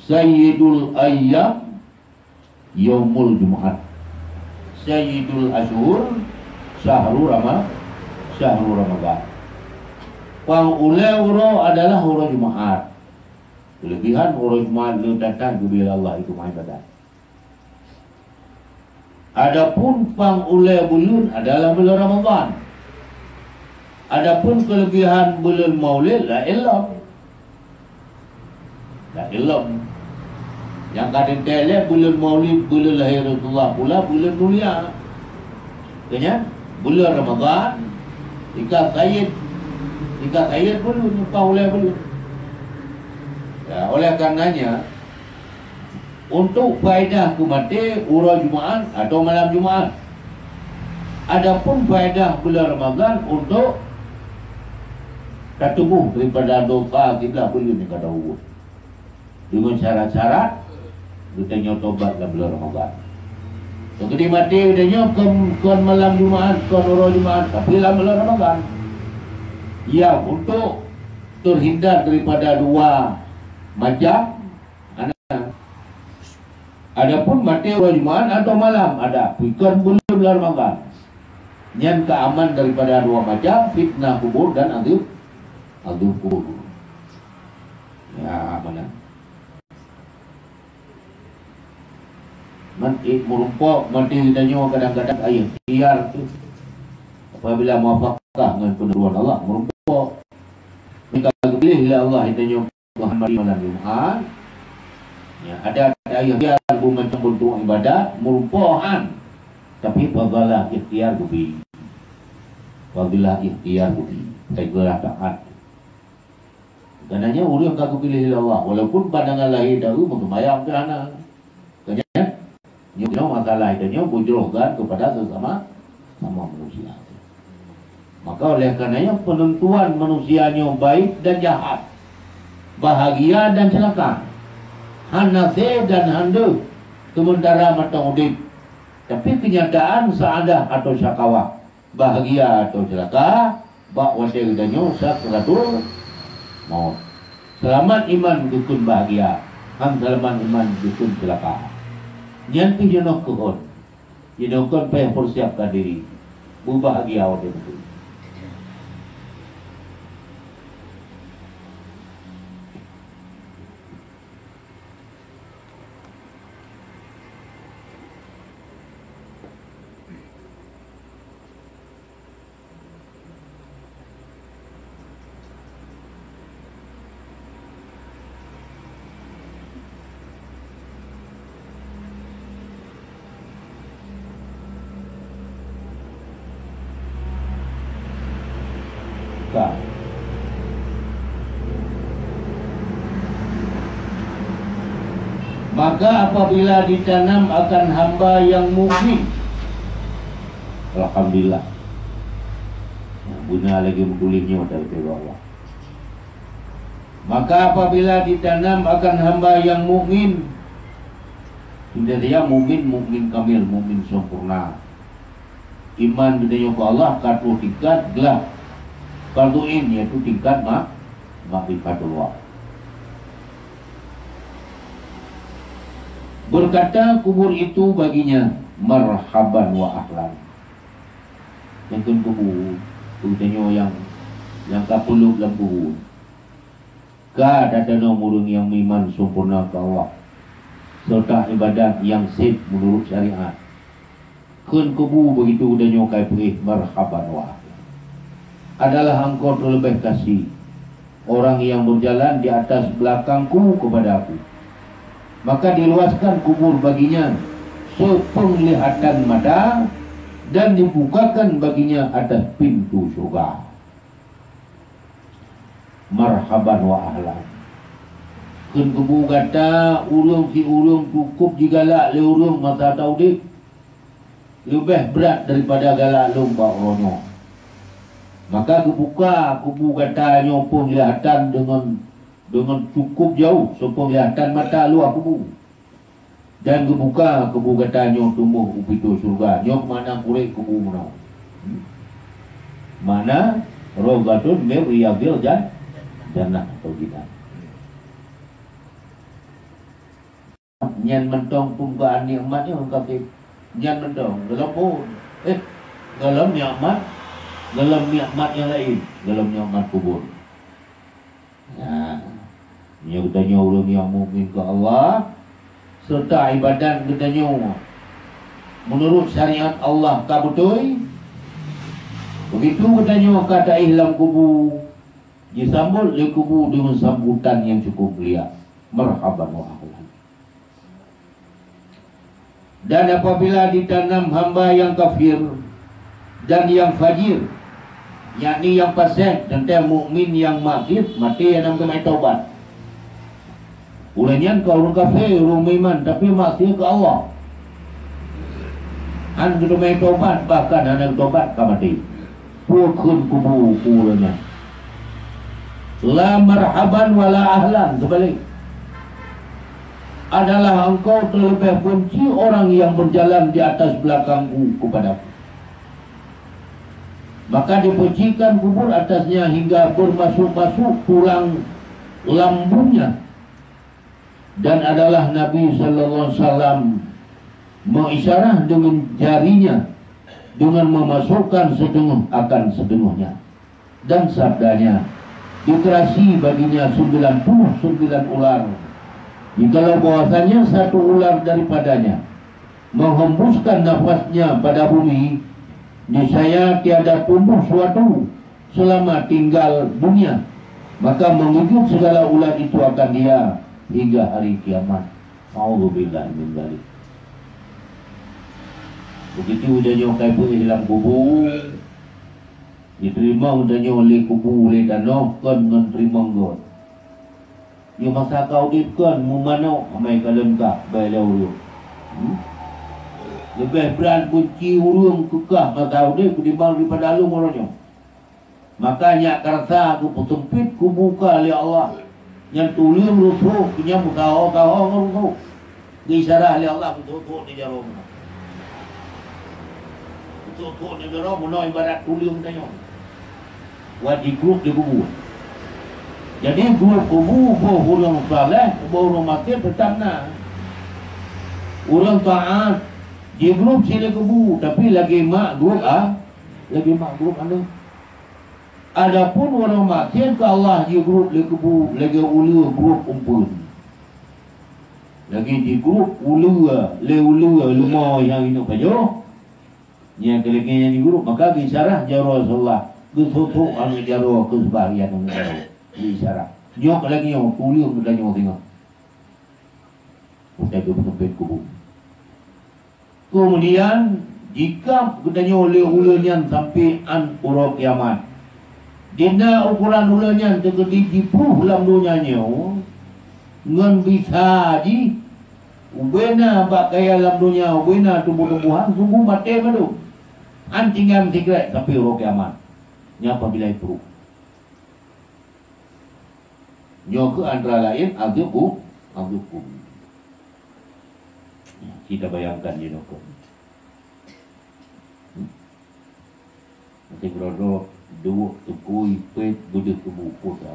Sayyidul Ayyam Yaumul Jumat. Sayyidul Ashur Syahrul Ramadan. Pang ule uro adalah uro Jumat. Kelebihan orang Jumaat lu datang ke bila Allah itu main badan. Adapun pang ulai bulan adalah bulan Ramadan. Adapun kelebihan bulan Maulid la ilam. La ilam. Yang kadang tele bulan Maulid, bulan lahir Rasulullah pula bulan mulia. Kenya bulan Ramadan ikat ayat bulan nyumpah ulai bulan. Ya, oleh karenanya untuk faedah kumate urah Jumaat atau malam Jumaat. Adapun faedah bulan Ramadan untuk tertubuh daripada dosa kita boleh kata ubud. Dengan syarat-syarat kita nyotobat dalam bulan Ramadan. So kita mati kita kon malam Jumaat, kon urah Jumaat, tapi dalam bulan Ramadan. Ya, untuk terhindar daripada dua macam. Adapun mati urah Jumaat atau malam ada fikir bulan Ramadan. Yang keaman daripada dua macam, fitnah kubur dan azab kubur. Ya, mana? Merumpok mati ditanya kadang-kadang ayat ikhtiar tu. Apabila muafakah dengan peneruan Allah merumpok. Jika pilihlah Allah ditanya Tuhan mati malam Jumaat. Ya, ada ayat macam bentuk ibadat merumpohan, tapi fadalah ikhtiar gubi. Fadilah ikhtiar gubi. Tegulah taat. Karenanya orang kaku pilih Allah walaupun pandangan lahir dahulu mengemayang ke anak. Kanya nyo masalah itu nyo bujrohkan kepada sesama manusia. Maka oleh karenanya penentuan manusianya baik dan jahat, bahagia dan celaka, hanase dan handu, sementara mata udip. Tapi kenyataan saadah atau syakawa, bahagia atau celaka, bak wasir danyo sakratul maut. Selamat iman dukun bahagia, selamat iman dukun celaka. Yang jenok kuhon, jenokon payah persiapkan diri, berbahagia waktu itu. Maka apabila ditanam akan hamba yang mukmin, alhamdulillah, guna lagi mengkulihnya dari Allah. Maka apabila ditanam akan hamba yang mukmin, tidak dia mukmin kamil, mukmin sempurna, iman dengan Allah katu tingkat gelap, kalduin yaitu tingkat makrifatullah. Berkata kubur itu baginya marhaban wa ahlan. Yang kun kubur, kutenyo yang kapuluk dalam kubur. Ka dadano murung yang iman sempurna ke Allah, serta ibadat yang sip menurut syariat. Kun kubur begitu danyo kai perih marhaban wa ahlan. Adalah engkau terlebih kasih orang yang berjalan di atas belakangku kepada aku. Maka diluaskan kubur baginya sepenglihatan mata dan dibukakan baginya atas pintu surga. Marhaban wa ahlan. Kun kubur kata ulung si ulung cukup digalak le ulung masa taudik lebih berat daripada galak lomba ronyo. Maka kebuka kubur katanya penglihatan dengan cukup jauh sepenglihatan mata luar kubur. Dan kebuka kubur katanya tumbuh pintu surga. Nyok mana kurik kubur mana? Mana rogatun meriabil jannah atau kita. Nyan mentong pembukaan nikmatnya mengkapit. Nyan mentong dalam pun dalam nikmat, dalam nikmat yang lain, dalam nikmat kubur. Ya, Yang katanya orang yang mukmin ke Allah serta ibadat katanya menurut syariat Allah tak betul. Begitu katanya kata ihlam kubur disambut oleh kubur dengan sambutan yang cukup mulia. Marhaban wa ahlan. Dan apabila ditanam hamba yang kafir dan yang fajir, yakni yang fasik dan mukmin yang maksiat, mati yang namanya taubat. Ulanya kau orang kafir, orang iman tapi maksiat ke Allah. An kita main taubat, bahkan anak taubat kau mati. Pukul kubur ulanya. La marhaban wala ahlan, kembali. Adalah engkau terlebih benci orang yang berjalan di atas belakangku kepadaku. Maka dipujikan kubur atasnya hingga bermasuk-masuk tulang lambungnya. Dan adalah Nabi sallallahu alaihi wasallam mengisyarah dengan jarinya dengan memasukkan setengah akan setengahnya. Dan sabdanya, dikerasi baginya 99 ular. Jikalau bahwasanya satu ular daripadanya menghembuskan nafasnya pada bumi, niscaya tiada tumbuh suatu selama tinggal dunia, maka mengikut segala ular itu akan dia hingga hari kiamat. A'udzubillahi min dzalik. Begitu udahnya kaifu ihlam kubur, diterima udahnya oleh kubur oleh danau kan dengan terima God. Yang masa kau dikon mumano amai kalen ka balau lu. Lebih berat kunci urung kekah masa dia ketimbang daripada lu moronyo. Makanya karsa aku sempit ku buka oleh Allah. Yang tulium rusuh punya mukaho rusuh. Disyarah oleh Allah betul-betul di jaro. Betul-betul di jaro mono ibarat tulium tanyo. Wajib grup di kubur. Jadi dua kubu orang saleh, orang mati bertanah. Orang taat di grup sini kubu, tapi lagi mak grup lagi mak grup anda. Adapun orang mati ke Allah di grup lagi kubu, lagi ulu grup umpun. Lagi di grup ulu lemah yang ini pajo. Yang kelengnya di grup maka bicara jaro Rasulullah. Kusutu anu jaro kesbahagiaan anu. Isyarat. Nyok lagi yang kuliah sudah nyok tengok. Sudah bersempit kubur. Kemudian jika katanya oleh ulanya sampai an urut kiamat. Dina ukuran ulanya terkedi jipuh dalam dunia ngan bisa di ubena bak kaya dalam dunia ubena tumbuh-tumbuhan sungguh mati madu. An tinggal sikret sampai urut kiamat. Nyapa bila itu. Nyo ke antara lain agukum. Kita bayangkan di noko. Nanti berodo dua tukui pet bude kebuku dah.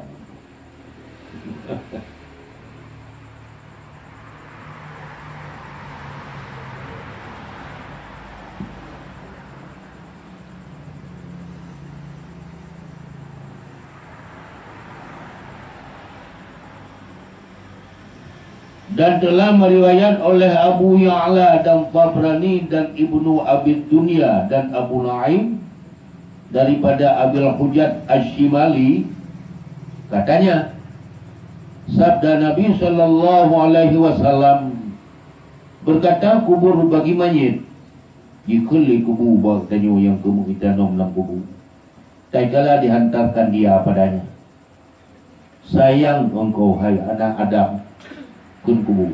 Dan telah meriwayat oleh Abu Ya'la dan Tabrani dan Ibnu Abi Dunya dan Abu Nu'aim daripada Abil Hujat Asy-Syimali katanya sabda Nabi sallallahu alaihi wasallam berkata kubur bagi mayit dikeli kubur bagi yang kemungkinan dalam kubur tatkala dihantarkan dia padanya sayang engkau hai anak Adam kun kubur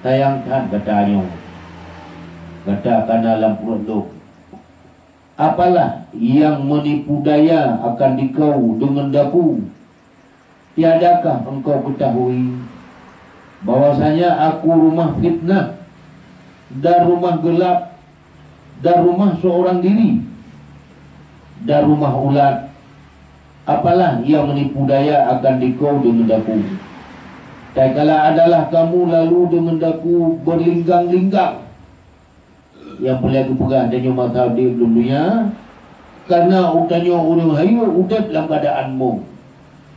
sayangkan katanya katakan dalam perut apalah yang menipu daya akan dikau dengan daku tiadakah engkau ketahui bahwasanya aku rumah fitnah dan rumah gelap dan rumah seorang diri dan rumah ulat apalah yang menipu daya akan dikau dengan daku tatkala adalah kamu lalu dengan daku berlinggang-linggang yang boleh aku pegang dan yang mata di dunia karena utanya orang hayu udat dalam keadaanmu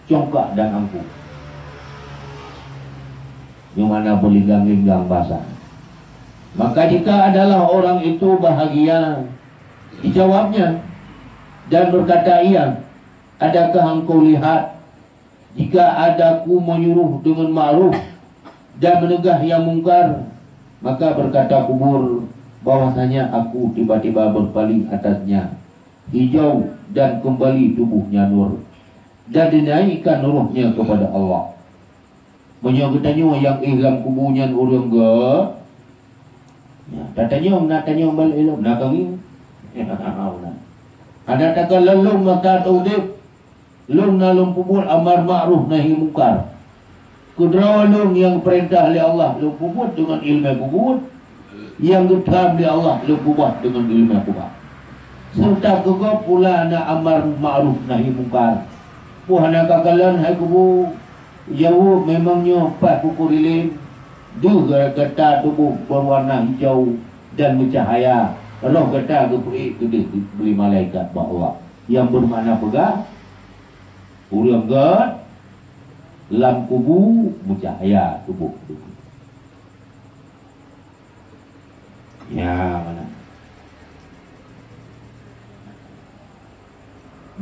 congkak dan angkuh yang mana berlinggang-linggang basah. Maka jika adalah orang itu bahagia, dijawabnya dan berkata ia, adakah engkau lihat jika adaku menyuruh dengan ma'ruf dan menegah yang mungkar? Maka berkata kubur, bahwasanya aku tiba-tiba berpaling atasnya, hijau dan kembali tubuhnya nur, dan dinaikkan ruhnya kepada Allah. Menyokotanya yang ihlam kubunya orang ke, ya, nak tanya balik ilmu, nak kami, ada takkan lalu maka taudib, lung nalung kubur amar ma'ruf nahi mungkar. Kudrawalung yang perintah oleh Allah, lu kubur dengan ilmu kubur, yang getam oleh Allah, lu kubur dengan ilmu kubur. Serta kegop pula na amar ma'ruf nahi mungkar. Puhana kakalan hai kubur, jauh memangnya 4 pukul lilin, juga kata tubuh berwarna hijau dan bercahaya. Roh kata ke beli malaikat bahwa yang bermakna pegang urang God lam kubu bercahaya tubuh. Ya mana?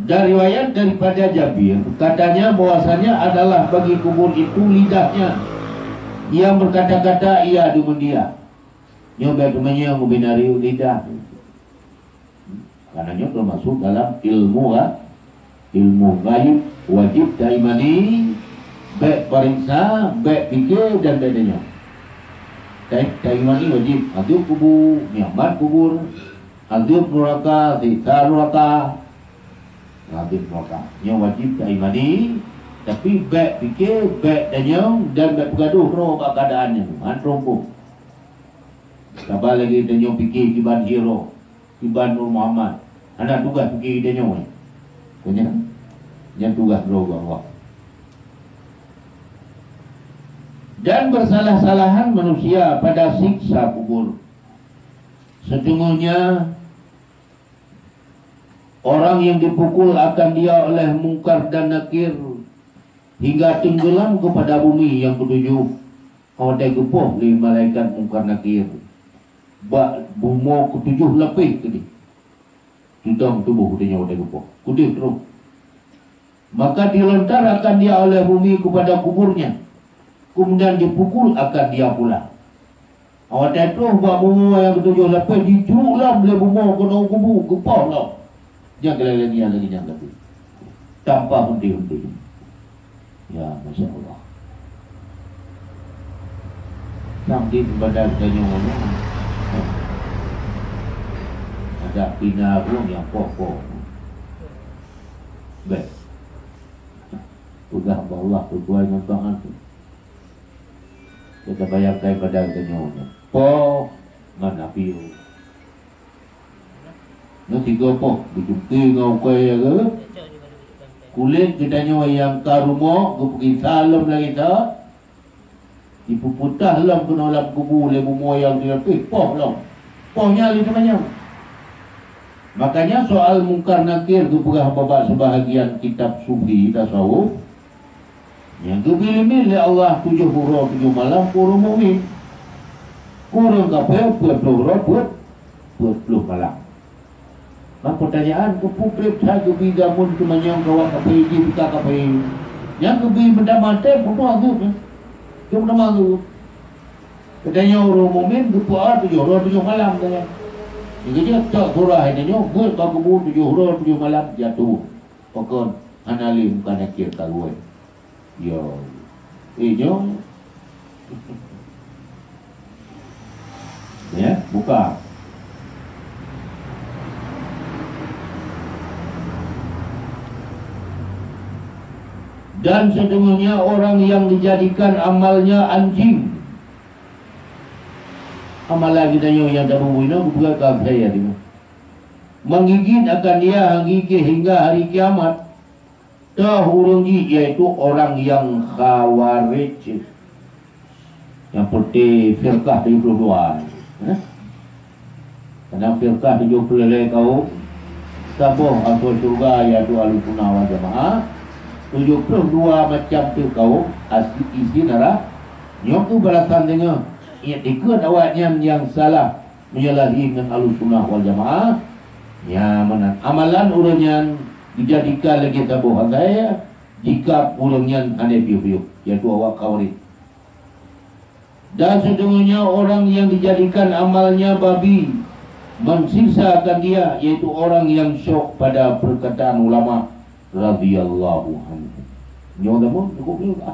Dari riwayat daripada Jabir, katanya bahwasanya adalah bagi kubur itu lidahnya yang berkata-kata ia dengan dia. Nyoba temannya membinari lidah. Karena termasuk dalam ilmu gaib wajib daimani, baik periksa, baik fikir dan lainnya. Daimani wajib adub kubur, niamat kubur, adub neraka, zikar neraka. Adub neraka. Yang wajib daimani, tapi baik fikir, baik dan baik bergaduh roh keadaannya. Antrompung. Kabar lagi dia fikir Kiban Hero, Kiban Nur Muhammad. Anak tugas fikir dia nyawa. Punya yang tugas roh Allah. Dan bersalah-salahan manusia pada siksa kubur. Sesungguhnya orang yang dipukul akan dia oleh mungkar dan nakir hingga tenggelam kepada bumi yang ketujuh. Kau gepoh oleh malaikat mungkar nakir. Bumo ketujuh lebih ke dia. Tudang tubuh dia nyawa gepoh. Kudih terus. Maka dilontarkan dia oleh bumi kepada kuburnya. Kemudian dipukul akan dia pulang. Awak itu buat bumo yang ketujuh lebih dicuruklah oleh bumo kena kubur gepoh lah. Jangan lagi jangan lebih. Tanpa henti-henti. Ya, Masya Allah. Sampai kepada kanyuannya ada pinarung yang pokok. Baik. Sudah Allah berbuat dengan itu. Kita bayangkan pada kanyuannya. Po mana piu. Nanti gopo dijumpi ngau kaya ke. Kulit kita nyawa yang karumo, pergi salam lagi tak. Dipuputah lam kena lam kubur le bumo yang dia poh lam. Pohnya li namanya. Makanya soal mungkar nakir tu pegah babak sebahagian kitab sufi tasawuf. Yang kebilimil ya Allah 7 huruf 7 malam kurung mu'min. Kurung kapel 20 huruf 20 malam. Maka pertanyaan ke publik saya kebiga mun kemanyang kawan kapel kita kapel. Yang kebi benda mati pun agak. Cuma nama tu. Katanya orang mukmin berpuasa 7 malam katanya. Jadi tak surah ini buat kau kubur 7 malam jatuh. Pokon analim kan akhir kalue. Yo. Yo. Ya, buka. Dan sesungguhnya orang yang dijadikan amalnya anjing. Amal lagi tanya yang tak membunuh bukan kafir dia. Menggigit akan dia gigit hingga hari kiamat. Tahurungi yaitu orang yang khawarij. Yang putih firqah 72. Karena firqah 70 kau tabuh atau surga yaitu al-sunnah wal jamaah. 72 macam tu kau asli isi Nyoku balasan dengan ia ikut awaknya yang salah menyalahi dengan Ahlussunnah wal Jamaah. Ya mana amalan urangnya dijadikan lagi tabuh saya jika urangnya ane biu-biu yaitu awak Khawarij. Dan sesungguhnya orang yang dijadikan amalnya babi mensisakan dia yaitu orang yang syok pada perkataan ulama radhiyallahu anhu. Nyodamu cukup juga.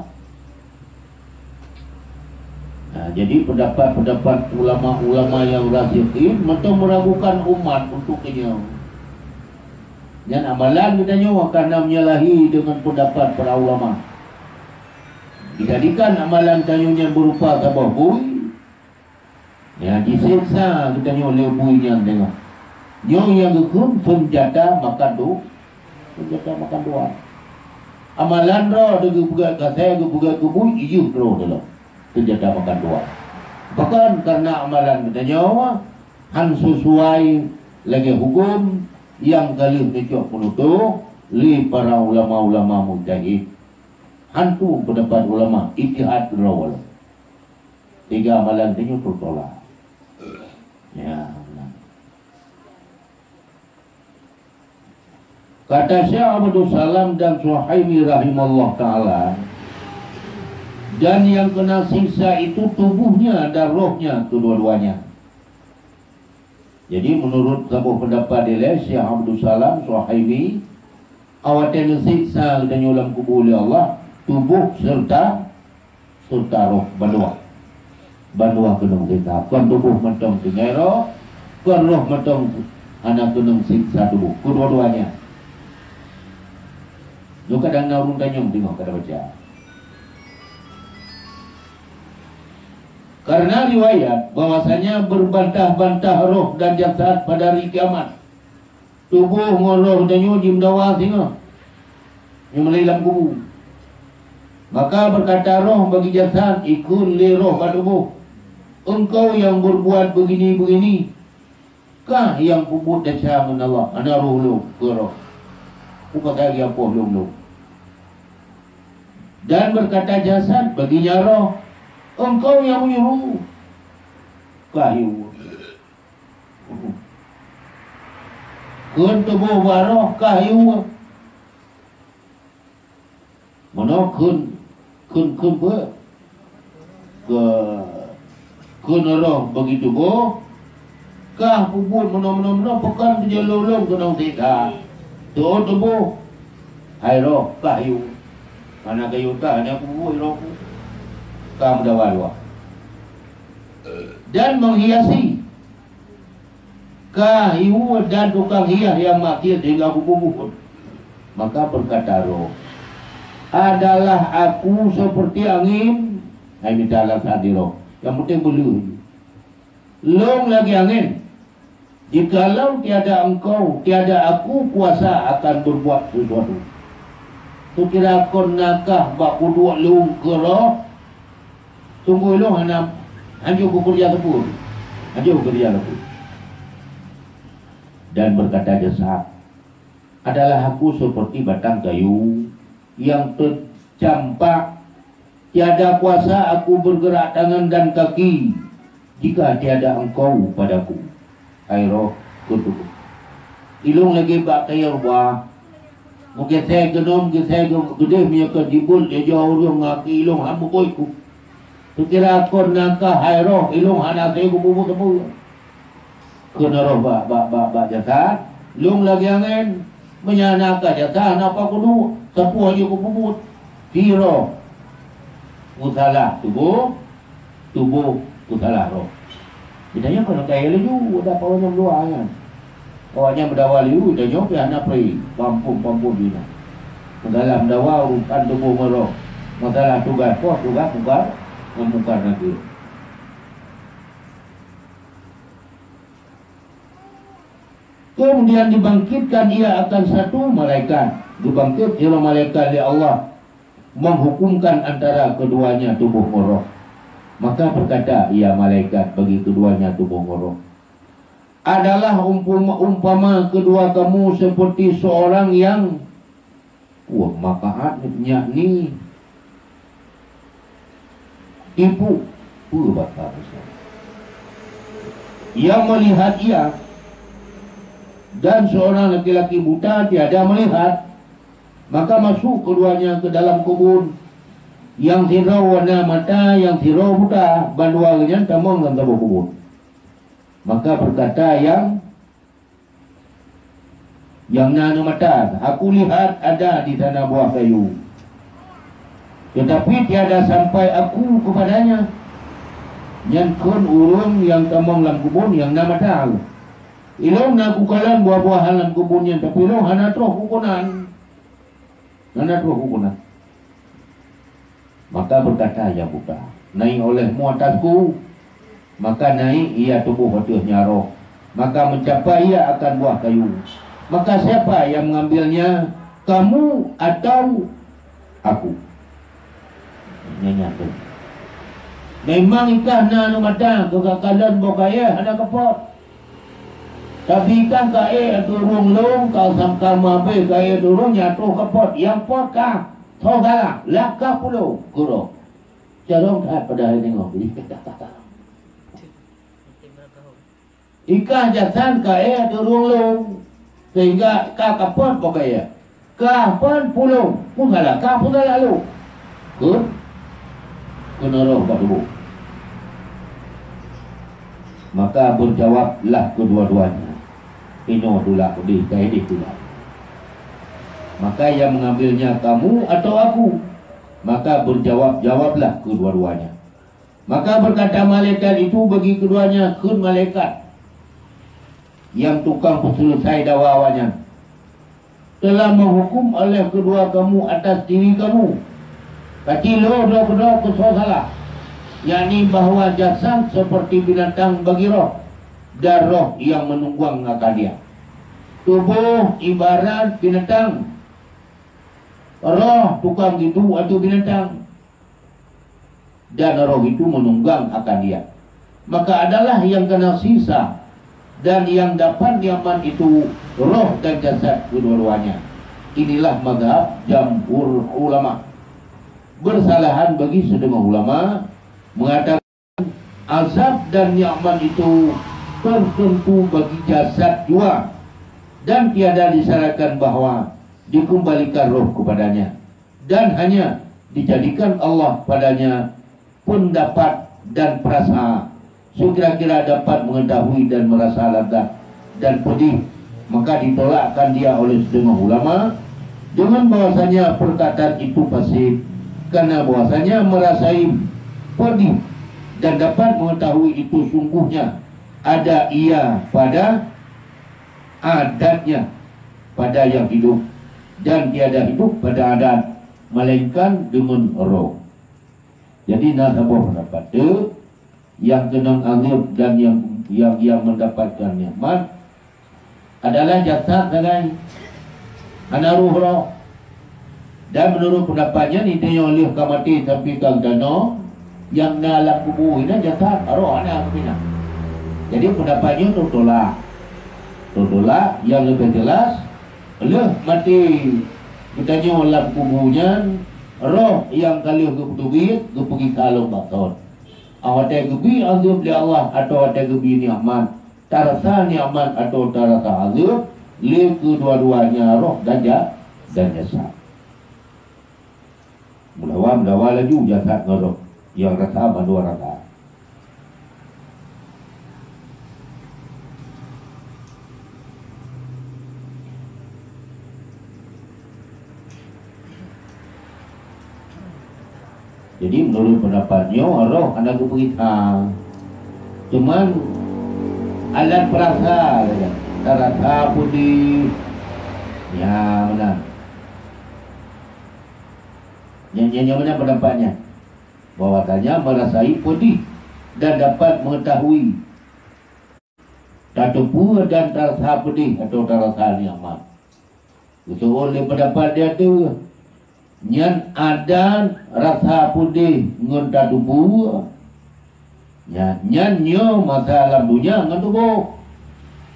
Nah, jadi pendapat-pendapat ulama-ulama yang rasyidin atau meragukan umat untuk ini. Dan amalan kita nyawa karena menyalahi dengan pendapat para ulama. Dijadikan amalan tanyunya berupa sabah bui. Ya, disiksa kita nyawa lebuinya tengok. Nyawa yang gekun penjata makan do. Penjata makan doa. Amalan roh dengan buka kasih buka kubui iyuh roh dalam. Penjata makan doa. Bahkan karena amalan kita nyawa han sesuai lagi hukum yang kali kecok penutup li para ulama-ulama mujtahid. Hantu pendapat ulama ijtihad rawal. 3 amalan ini tertolak. Ya. Kata Syekh Abdul Salam dan Suhaimi rahimahullah ta'ala, dan yang kena siksa itu tubuhnya dan rohnya kedua-duanya. Jadi menurut sebuah pendapat dia Syekh Abdul Salam Suhaimi, awatnya siksa dan nyulam kubur oleh Allah, tubuh serta roh bandua kena siksa. Kan tubuh mentong dengan roh, kan roh mentong anak kena siksa tubuh kedua-duanya. Lu kadang naurun tanyong tengok kada baca. Karena riwayat bahwasanya berbantah-bantah roh dan jasad pada hari kiamat. Tubuh ngoroh dan nyujim dawa tengok. Yang melilam kubur. Maka berkata roh bagi jasad, ikun li roh pada tubuh. Engkau yang berbuat begini-begini, kah yang kubur dan syaman Allah? Ana roh lu ke roh. Bukan kaya apa lu. Dan berkata jasad baginya roh, engkau yang menyuruh. Kayu. Kun tubuh waroh kayu. Mana kun ber ke roh begitu boh. Kah kubur mana pekan berjalolong ke nong tidak. Tuh tubuh. Hai roh kayu. Mana kayu tak hanya kubur rohku. Kamu dah walwa. Dan menghiasi kayu dan tukang hias yang makir hingga kubur. Maka berkata roh, adalah aku seperti angin. Hai minta alam tadi roh. Yang penting belu. Long lagi angin. Jikalau tiada engkau, tiada aku kuasa akan berbuat sesuatu. Tu kira kon nakah bak kudu long ke roh. Tunggu long hanam anjuk kerja tersebut. Anjuk kerja tersebut. Dan berkata jasad, adalah aku seperti batang kayu yang tercampak. Tiada kuasa aku bergerak tangan dan kaki jika tiada engkau padaku. Airo kutu. Ilung lagi bak kaya ruah. Mungkin saya genom, saya gede punya kejibul dia jauh dia ngaki ilung hamu boyku. Tu kira kon nangka airo ilung hana saya kubu temu. Kena roh bak jasad. Lung lagi angin menyanaka jasad apa kudu sapu aja kubu. Tiro usalah tubuh usalah roh. Bedanya kalau kaya leju ada kawannya dua kan. Kawannya berdawa liu dah jauh ya anak peri pampung dina. Dalam dawa urusan tubuh roh. Masalah tugas bukan memukar lagi. Kemudian dibangkitkan ia akan satu malaikat. Dibangkit ia malaikat oleh Allah menghukumkan antara keduanya tubuh roh. Maka berkata ia malaikat bagi keduanya tubuh roh, adalah umpama kedua kamu seperti seorang yang maka yakni Ibu bakar yang melihat ia, dan seorang laki-laki buta tiada melihat, maka masuk keduanya ke dalam kebun. Yang siro warna mata, yang siro buta, bandualnya tamong dalam sebuah kebun. Maka berkata yang nanu mata, aku lihat ada di sana buah kayu, tetapi tiada sampai aku kepadanya. Nyankun urung yang tamong dalam kebun yang nama tahu. Ilong na kukalan buah-buahan dalam kebunnya, tapi ilong hana troh kukunan. Maka berkata yang buta, naik olehmu atasku. Maka naik ia tubuh hatinya roh. Maka mencapai ia akan buah kayu. Maka siapa yang mengambilnya? Kamu atau aku? Nyata. Memang ikah na mata kekakalan bokaya ada kepot. Tapi ikah kaya turung long kau sangka mabe kaya turung nyatu kepot. Yang pot kah? Tau salah. Lakah puluh. Guru. Jarong tak pada hari tengok. Ikah jasan kaya turung long. Sehingga kah kepot bokaya. Kah pun puluh. Pun salah. Kah pun salah lu. Good. Kenara kat tubuh. Maka berjawablah kedua-duanya. Ino dula di kaedik dula. Maka yang mengambilnya kamu atau aku? Maka berjawablah kedua-duanya. Maka berkata malaikat itu bagi keduanya, kun malaikat yang tukang selesai dakwahnya, telah menghukum oleh kedua kamu atas diri kamu. Kaki lo kedua salah, yakni bahawa jasad seperti binatang bagi roh, dan roh yang menunggang akan dia. Tubuh ibarat binatang, roh tukang itu atau binatang, dan roh itu menunggang akan dia. Maka adalah yang kena sisa, dan yang dapat diaman itu roh dan jasad kedua-duanya. Inilah mazhab jamhur ulama. Bersalahan bagi sedemah ulama mengatakan azab dan nyaman itu tertentu bagi jasad jua, dan tiada disyaratkan bahawa dikembalikan roh kepadanya, dan hanya dijadikan Allah padanya pendapat dan perasa, sekira-kira dapat mengetahui dan merasa lega dan pedih. Maka ditolakkan dia oleh sedemah ulama dengan bahasanya perkataan itu pasif, karena bahwasanya merasai pedih dan dapat mengetahui itu sungguhnya ada ia pada adatnya pada yang hidup, dan tiada hidup pada adat melainkan dengan roh. Jadi nasabah pendapat yang kena azab dan yang mendapatkan nikmat adalah jasad dengan anaruh roh. Dan menurut pendapatnya ni dia oleh kamati sampai kang dano yang dalam kubur ini jasad roh ada kena. Jadi pendapatnya tu tolak yang lebih jelas oleh mati kita dalam kuburnya roh yang kali ke tubit ke pergi kalung bakot. Awak gebi azab li Allah atau ada gebi nikmat, tarasa nikmat atau tarasa azab, li kedua-duanya roh dan jasad. Mulawa lagi jasad roh yang rasa dua rasa. Jadi menurut pendapatnya roh anak keperita, cuman alat perasa rasa putih ya benar. Yang mana pendapatnya? Bahwasanya merasai pedih dan dapat mengetahui tatupu dan rasa pedih atau rasa nyaman. Itu oleh pendapat dia tu nyan ada rasa pedih ngan tatupu, nyan nyo masa dalam dunia ngan tubuh.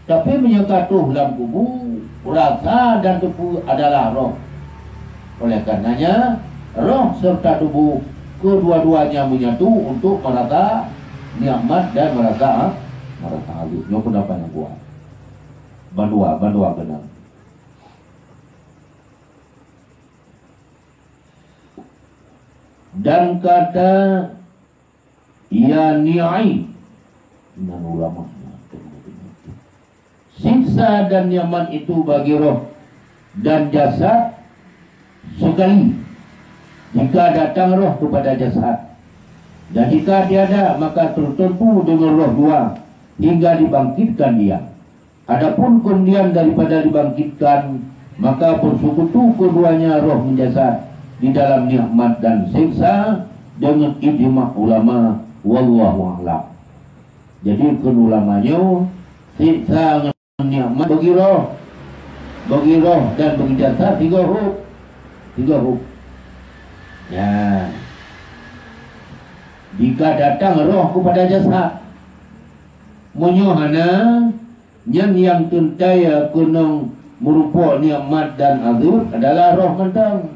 Tapi menyekatuh dalam kubu rasa dan tubuh adalah roh. Oleh karenanya roh serta tubuh kedua-duanya menyatu untuk merasa nikmat dan merasa halus. Ini pendapat yang kuat. Bandua benar. Dan kata ya ni'ai dengan ulama, siksa dan nyaman itu bagi roh dan jasad sekali jika datang roh kepada jasad, dan jika tiada maka tertentu dengan roh dua hingga dibangkitkan dia. Adapun kemudian daripada dibangkitkan maka bersekutu keduanya roh dan jasad di dalam nikmat dan siksa dengan ijma' ulama, wallahu a'lam. Jadi kan ulamanya siksa dengan nikmat bagi roh dan bagi jasad tiga huruf. Ya, jika datang roh kepada jasad menyohana yang tuntaya kunung merupa nikmat dan azur adalah roh mentang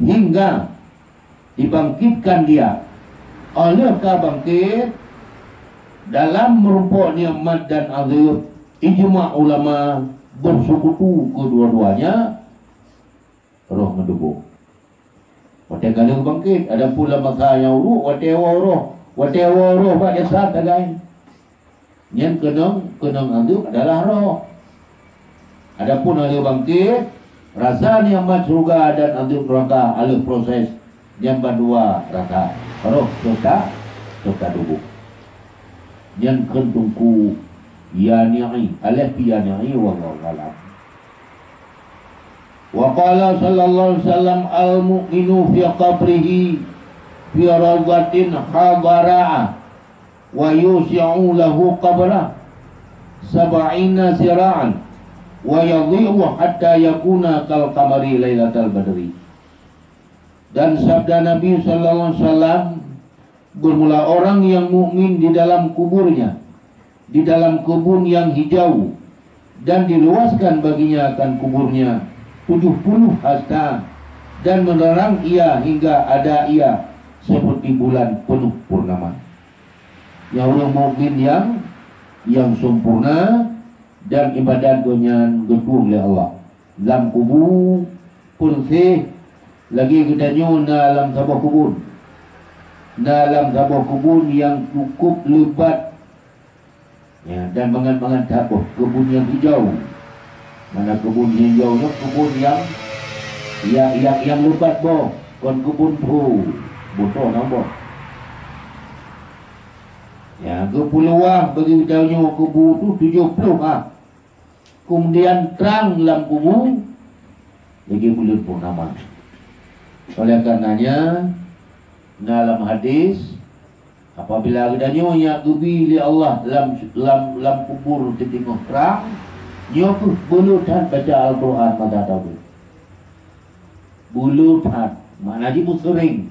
hingga dibangkitkan dia. Olehkah bangkit dalam merupa nikmat dan azur, ijma' ulama bersekutu kedua-duanya roh mendebu. Watai kala bangkit ada pula masa yang ulu watai roh pada jasad lain. Yang kenang azur adalah roh. Adapun ada bangkit rasa nikmat surga dan azab neraka ala proses yang berdua rasa roh serta tubuh. Yang kentungku ya ni'i alih ya ni'i wallahu a'lam. Wa qala sallallahu alaihi wasallam al mu'minu fi qabrihi fi rawdatin hadara wa yusi'u lahu qabra 70 zira'an wa yadhi'u hatta yakuna kal qamari lailatal badri. Dan sabda Nabi sallallahu alaihi wasallam, bermula orang yang mukmin di dalam kuburnya, di dalam kebun yang hijau, dan diluaskan baginya akan kuburnya 70 hasta, dan menerang ia hingga ada ia seperti bulan penuh purnama. Yang orang mukmin yang sempurna dan ibadat dengan gedung oleh Allah. Dalam kubur pun lagi katanya dalam sebuah kubur. Dalam sebuah kubur yang cukup lebat. Ya, dan mangan-mangan tabuh kebun yang hijau. Mana kebun yang hijaunya kebun yang lebat boh. Kon kebun bodoh nampak. Ya, kepulauan bagi katanya kubur tu 70 Kemudian terang dalam kubur lagi bulan purnama. Oleh karenanya dalam hadis apabila adanya yang gubi li Allah dalam kubur tengah terang, dia pun bulutan baca Al-Quran pada tahu. Bulutan maknanya bersering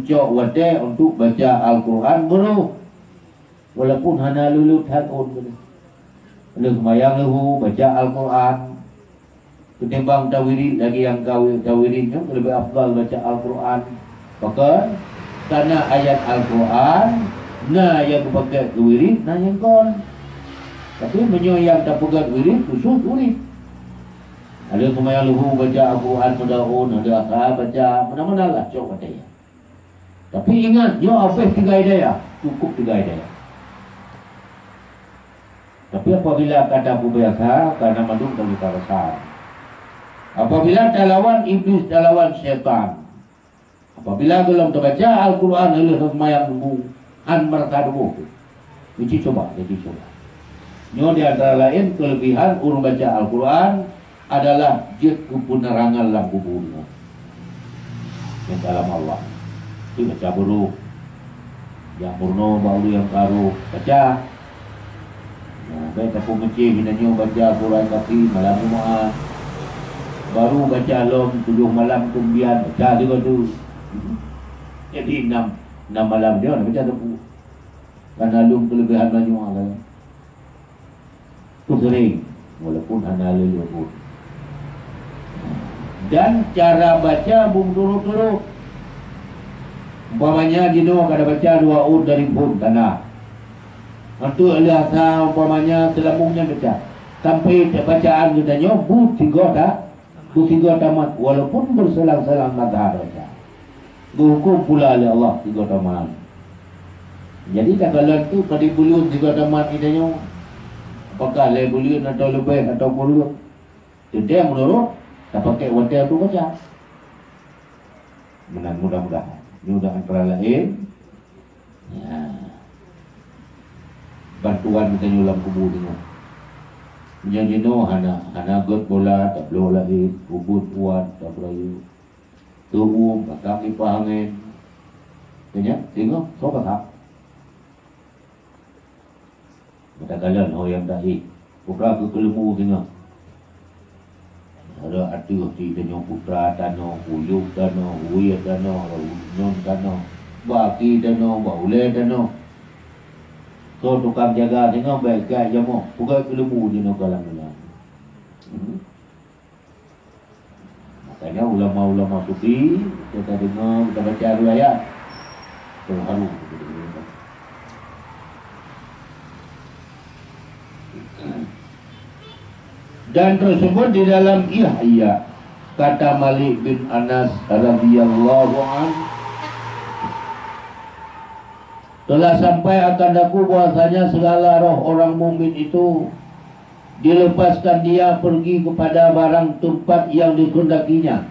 cok wate untuk baca Al-Quran baru walaupun hanya lulutan Lu semayang lahu baca Al-Quran ketimbang tawirin lagi yang tawirinnya lebih afdal baca Al-Quran. Maka karena ayat Al-Quran yang pakai wirid yang kon. Tapi yang tak pakai wirid khusus wirid. Ada semayang lahu baca Al-Quran mudahun, ada akal baca mana-mana lah cok katanya. Tapi ingat dia apa 3 hidayah, cukup 3 hidayah. Tapi apabila kata biasa karena mandung dari besar. Apabila talawan iblis, talawan syaitan. Apabila belum terbaca Al-Quran oleh semayang nunggu mereka dulu. Jadi coba. Ini di antara lain kelebihan orang baca Al-Quran adalah jet kepenerangan dalam kuburnya. Yang dalam Allah. Itu baca dulu. Yang purno baru yang karu baca. Nah, baik aku masjid hinanya baca Al-Quran kaki malam Jumaat. Baru baca lom 7 malam kemudian baca juga tu. Jadi 6 malam dia nak baca tu. Karena lum kelebihan banyak lah. Tu sering walaupun hanya leluput. Dan cara baca bung turut-turut Umpamanya dino kada baca 2 ud dari pun tanah. Itu adalah umpamanya selambungnya baca. Sampai bacaan katanya bu 3 dah. Bu 3 tamat walaupun berselang-selang mazhab baca. Dihukum pula oleh Allah 3 tamat. Jadi tak kalau tu kadi bulut 3 tamat katanya. Apakah le bulut atau lebih atau bulut? Dia menurut tak pakai hotel tu baca. Mudah-mudahan. Ini sudah antara lain ya, bantuan kita nyulam kubur tengok. Yang jenuh hana gut bola tak boleh lagi kubur kuat tak berayu. Tubuh batang kipas angin. Tengok sobat tak. Katakanlah orang dahi. Putra ke kelemu tengok. Ada atuh di tanya putra tano, uyuk tano, uyat tano, non tano, baki tano, baule tano. So tukang jaga tengok baik kai jamu, bukan kelemu di kalangan. Makanya ulama-ulama sufi kita dengar kita baca riwayat terharu. Dan tersebut di dalam Ihya kata Malik bin Anas radhiyallahu anhu telah sampai akan aku bahwasanya segala roh orang mukmin itu dilepaskan dia pergi kepada barang tempat yang dikehendakinya.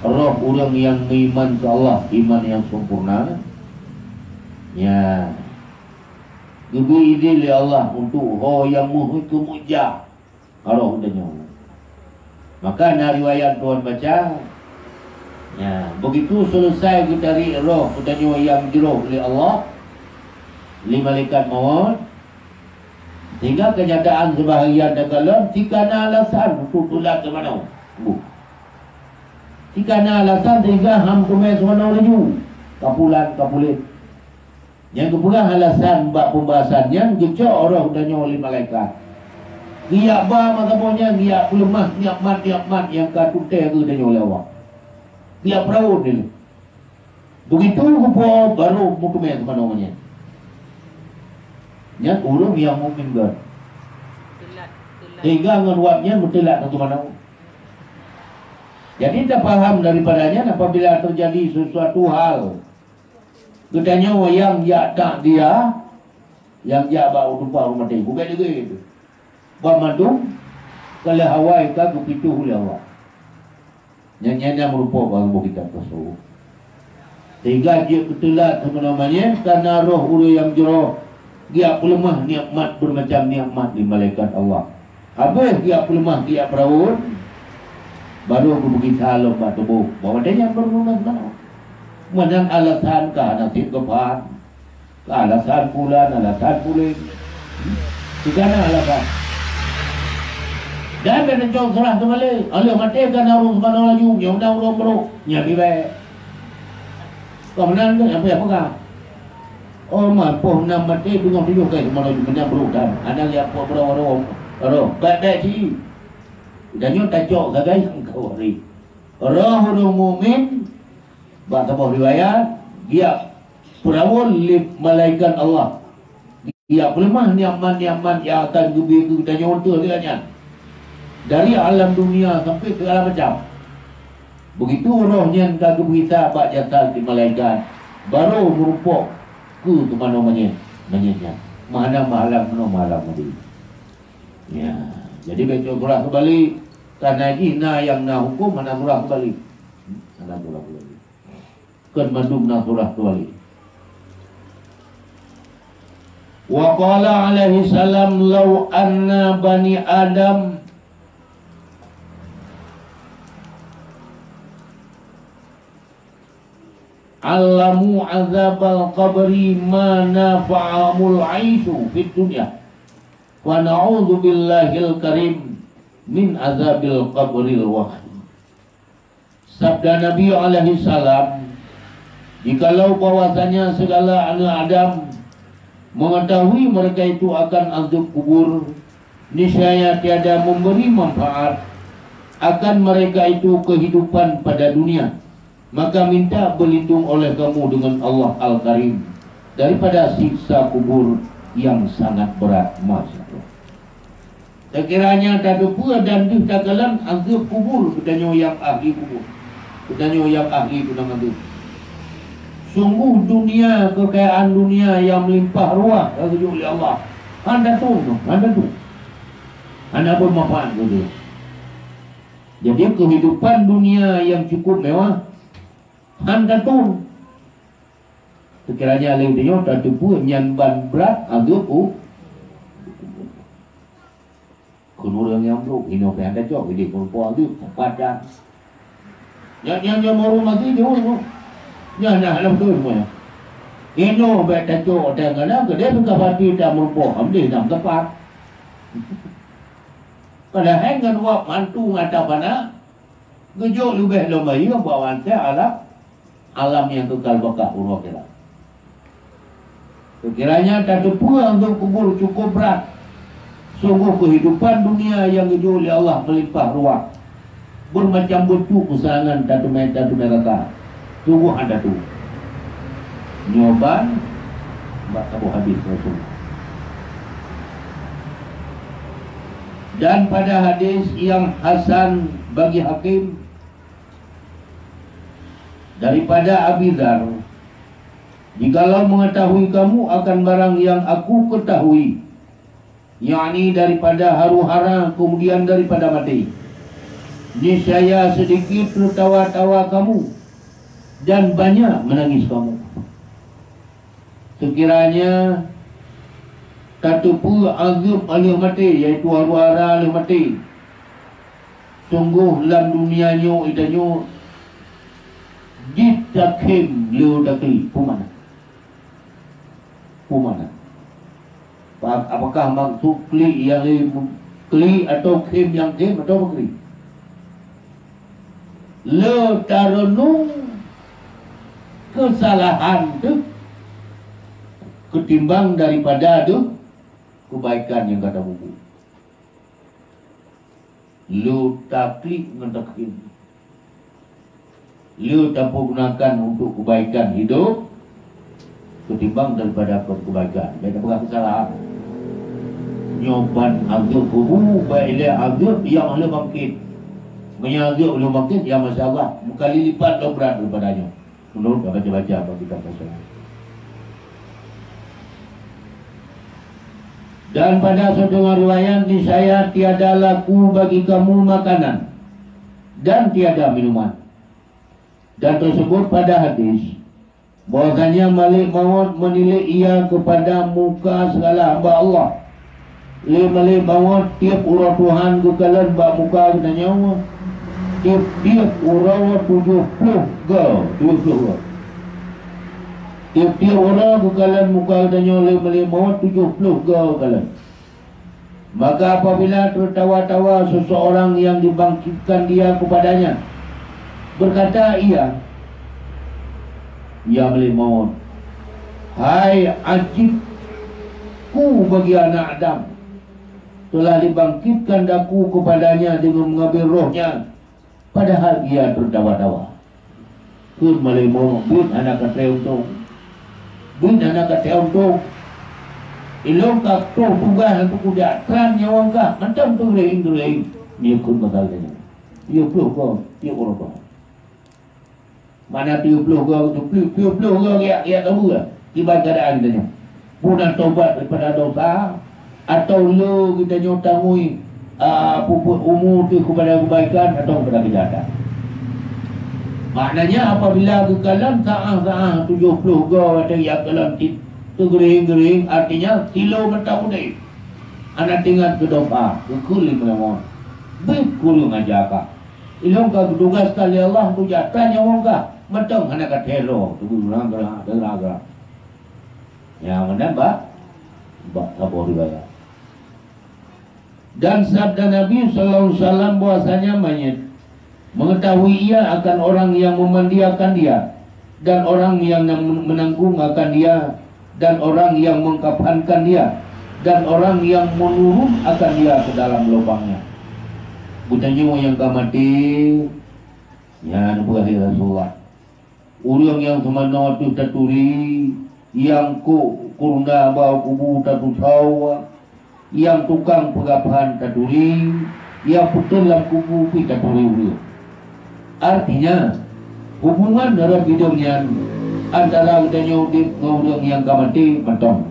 Roh orang yang beriman ke Allah, iman yang sempurna ya diberi izin oleh Allah untuk yang menghukum ujah roh udahnya. Maka ada riwayat tuan baca ya, begitu selesai kita tarik roh udahnya yang diroh oleh Allah li malaikat maut, sehingga kenyataan sebahagian dalam jika ada alasan untuk tulang ke mana jika ada alasan sehingga ham kumai semana laju kapulit. Yang kepulang alasan bab pembahasannya gecok orang udahnya oleh malaikat. Dia ba mataponya dia lemah niat mat yang katute ke udahnya oleh Allah. Dia perahu ni. Begitu kupo baru mukumen namanya. Nya urung yang mukmin ber. Sehingga ngeruapnya mutelat ke mana. Jadi kita paham daripadanya apabila terjadi sesuatu hal katanya yang tak dia yang bau tumpah rumah dia bukan juga itu bermadum kalau Hawaii ka kupitu oleh Allah nyanyiannya merupakan bahawa kita tersebut sehingga dia betulah namanya karena roh ulu yang jero dia pelemah nikmat bermacam nikmat di malaikat Allah habis dia pelemah dia perawun baru aku pergi salam kat tubuh bahawa dia yang berguna mana menang alasan ke nasib kepan ke alasan pulan alasan puling segala alasan dan mencong serah kembali oleh mati kan harus mana laju yang dah urung bro nyabi baik kau menang ke apa kan oh mampu nak mati bingung tujuh ke mana laju menang bro kan ada lihat apa bro baik sih dan yang tajok gagai kau hari roh mu'min baca riwayat dia perawal lip malaikat Allah dia pelemah niaman yang akan gebir ke kita nyontor dia dari alam dunia sampai ke alam macam begitu rohnya tak berita bak jasa di malaikat baru merupuk ke mana namanya mana malam tadi ya jadi baca surah kembali karena ina yang nak hukum mana surah kembali mana surah kembali kan mandumna surah tuali. Wa qala alaihi salam law anna bani Adam alamu azabal qabri ma nafa'amul aishu fid dunya wa na'udzu billahil karim min azabil qabril wahid. Sabda Nabi alaihi salam, jikalau bahwasanya segala anak Adam mengetahui mereka itu akan azab kubur, niscaya tiada memberi manfaat akan mereka itu kehidupan pada dunia maka minta berlindung oleh kamu dengan Allah Al-Karim daripada siksa kubur yang sangat berat. Masya Allah. Sekiranya tak ada pula dan di tagalan anggap kubur, katanya yang ahli kubur, katanya yang ahli kunang itu. Sungguh dunia, kekayaan dunia yang melimpah ruah oleh Allah, anda tu, anda bermanfaat tu. Jadi kehidupan dunia yang cukup mewah, anda tu. Sekiranya lewatnya tak ada yang ban berat, anggap kunurang yang tu, ini apa anda cok, ini perempuan tu, padan. Yang mau mati jauh tu. Ya nak dalam tu semuanya. Ino baik tajuk dan kadang dia buka hati dah merupakan dia nak tepat. Pada hengan wak mantu ngata mana, gejuk lebih lemai bawa ante alam yang kekal bakal urut kita. Sekiranya tak ada pulang untuk kubur cukup berat. Sungguh kehidupan dunia yang gejuk oleh Allah melimpah ruah. Bermacam bentuk kesangan datu mereka. Sungguh ada tu nyoban bak tabu habis Rasul. Dan pada hadis yang hasan bagi Hakim daripada Abi Dzar, jikalau mengetahui kamu akan barang yang aku ketahui, yakni daripada haru-hara kemudian daripada mati, niscaya sedikit tertawa-tawa kamu dan banyak menangis kamu. Sekiranya tatupu azab alih mati, iaitu haru-hara alih mati, sungguh dalam dunianya itanyo ditakim liu dakli pumana. Apakah maksud kli yang kli atau kim yang kim atau kli? Le tarenung kesalahan tu ketimbang daripada tu kebaikan yang kata buku. Lu taklik mentaklim, lu tak gunakan untuk kebaikan hidup ketimbang daripada kebaikan. Mereka bukan kesalahan. Nyoban azab kubur baiklah azab yang ada bangkit. Menyazab belum bangkit yang masalah berkali lipat atau berat daripadanya. Menurut baca-baca apa kita pasal. Dan pada suatu riwayat di saya tiada laku bagi kamu makanan dan tiada minuman. Dan tersebut pada hadis bahwasanya Malik Maut menilai ia kepada muka segala hamba Allah. Malik Maut tiap urut Tuhan kekalan bak muka kita nyawa. Tiap orang 70 gau 20. Tiap orang kekalan muka tanya oleh maut 70 gau kalan. Maka apabila tertawa-tawa seseorang yang dibangkitkan dia kepadanya, berkata ia, ya maut, hai ajibku bagi anak Adam, telah dibangkitkan daku kepadanya dengan mengambil rohnya, padahal ia tertawa-tawa. Kun maut bun anak kata untuk ilong kak to tugas untuk kuda kan nyawang kak macam tu reing dia kun bakal dia 30 kau 30 kau mana 30 kau 30 kau ya tahu ke tiba keadaan dia punan tobat daripada dosa atau lu kita nyotamui puput umur tu kepada kebaikan atau kepada kejahatan. Maknanya apabila kekalan saah 70 gau ada yang kalan tu gering-gering, artinya kilo mentau ni anak tinggal ke doa kekuli melemon bekulu ngajaka ilong ka tugas kali Allah tu jatanya wong ka metong anak katelo tu gerang yang mana bak sabor riwayat. Dan sabda Nabi sallallahu alaihi wasallam bahwasanya mayit mengetahui ia akan orang yang memandiakan dia dan orang yang menanggung akan dia dan orang yang mengkafankan dia dan orang yang menurun akan dia ke dalam lubangnya. Bukannya yang mati ya Nabi Rasulullah Orang yang semana tu taturi, yang kurna bawa kubu tatu tawa, yang tukang pegapahan taturi, yang putul dalam kubu pi taturi orang. Artinya hubungan dalam hidupnya antara kita di orang yang kamati mentong.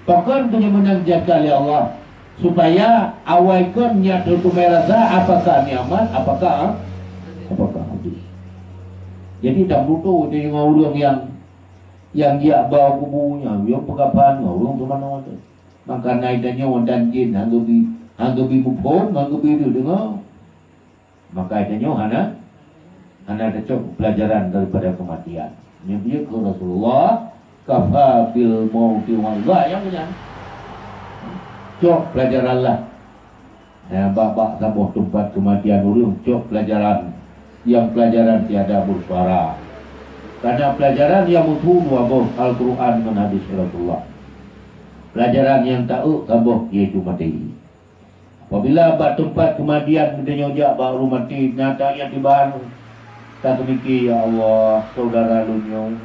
Bahkan punya menang oleh Allah supaya awaikan niat untuk merasa apakah nyaman, apakah habis. Jadi tak butuh dengan orang yang dia bawa kubunya, yang pegapan orang tu mana tu. Maka naiknya wandan jin hanggabi bupon, hanggabi itu dengar. Maka itanya hana cocok pelajaran daripada kematian. Yang dia ke Rasulullah kafa bil mauti wal yang punya. Cok pelajaranlah. Bapa sabuh tempat kematian orang cok pelajaran. Yang pelajaran tiada bersuara. Karena pelajaran yang mutu wabah Al-Quran dan hadis Rasulullah. Pelajaran yang tahu sabuh iaitu mati. Apabila bak tempat kematian kita nyojak baru mati nyata yang tiba tak mikir ya Allah saudara lunyo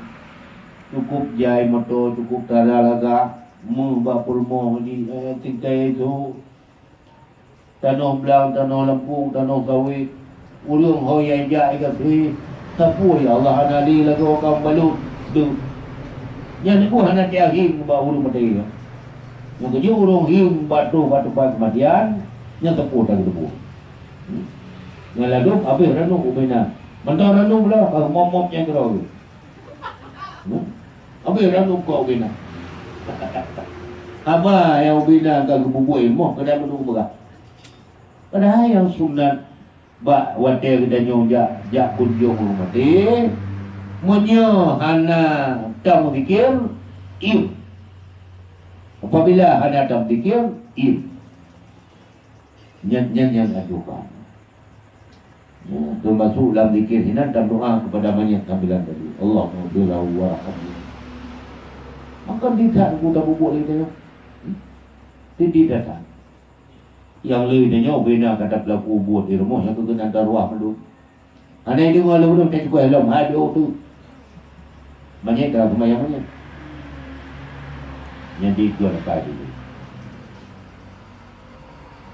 cukup jai moto cukup tada laga mu bapulmo di tingkai itu tanah belang tanah lempung tanah sawit ulung hoyai jai kasi tapu ya Allah anali lagu orang balut tu yang ni pun hana tiahim ba ulung mati yang kerja ulung him batu kematian yang tepuk tak tepuk. Yang lalu habis renung ubina. Mentang renung pula kalau mom yang kerau. Habis renung kau ubina. Apa yang ubina kau bubuk ilmu kena menung berat. Padahal yang sunat bak wate kita nyonja jak kunjung mati. Munyo hana tak fikir im. Apabila hana tak fikir im. Yang ajukan. Termasuk dalam zikir ini dan doa kepada mayat tampilan tadi. Allah maghfirlahu warhamhu. Maka tidak kita bubuk lagi tengok. Tidak datang. Yang lainnya bina kata pelaku buat di rumah yang kena darwah dulu. Ada yang dengar lalu tak cukup helm ada tu. Banyak kalau semayang banyak. Yang itu ada kali.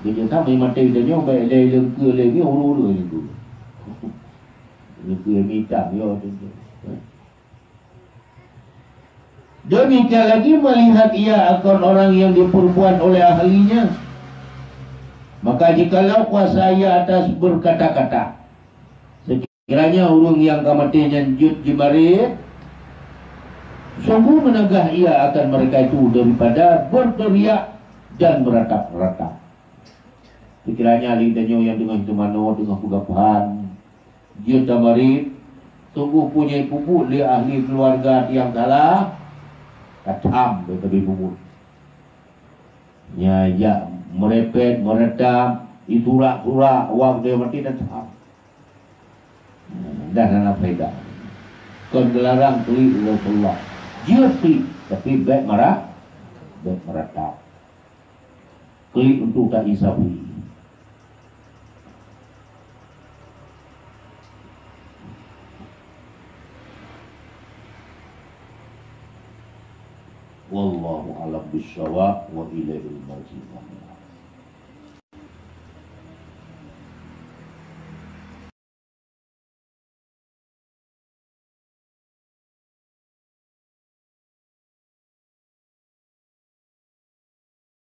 Dia tak main mati dia nyo baik lengke lagi ulu-ulu itu. Lengke minta yo tu. Demikian lagi melihat ia akan orang yang diperbuat oleh ahlinya. Maka jikalau kuasa ia atas berkata-kata, sekiranya orang yang kamatinya jud jimarit, sungguh menegah ia akan mereka itu daripada berteriak dan meratap-ratap. Sekiranya lidahnya yang dengan cemano, dengan kugapahan, dia tamarit, sungguh punya pupuk dia ahli keluarga yang salah, katam dari pupuk. Ya, merepet, meredam, iturak-turak, wang dia mati dan saham. Dan anak faedah. Kon gelarang tuli Rasulullah. Dia tuli, tapi baik marah, baik meredam. Klik untuk tak isawi. Wallahu a'lam bishawab wa ilaihil marji'.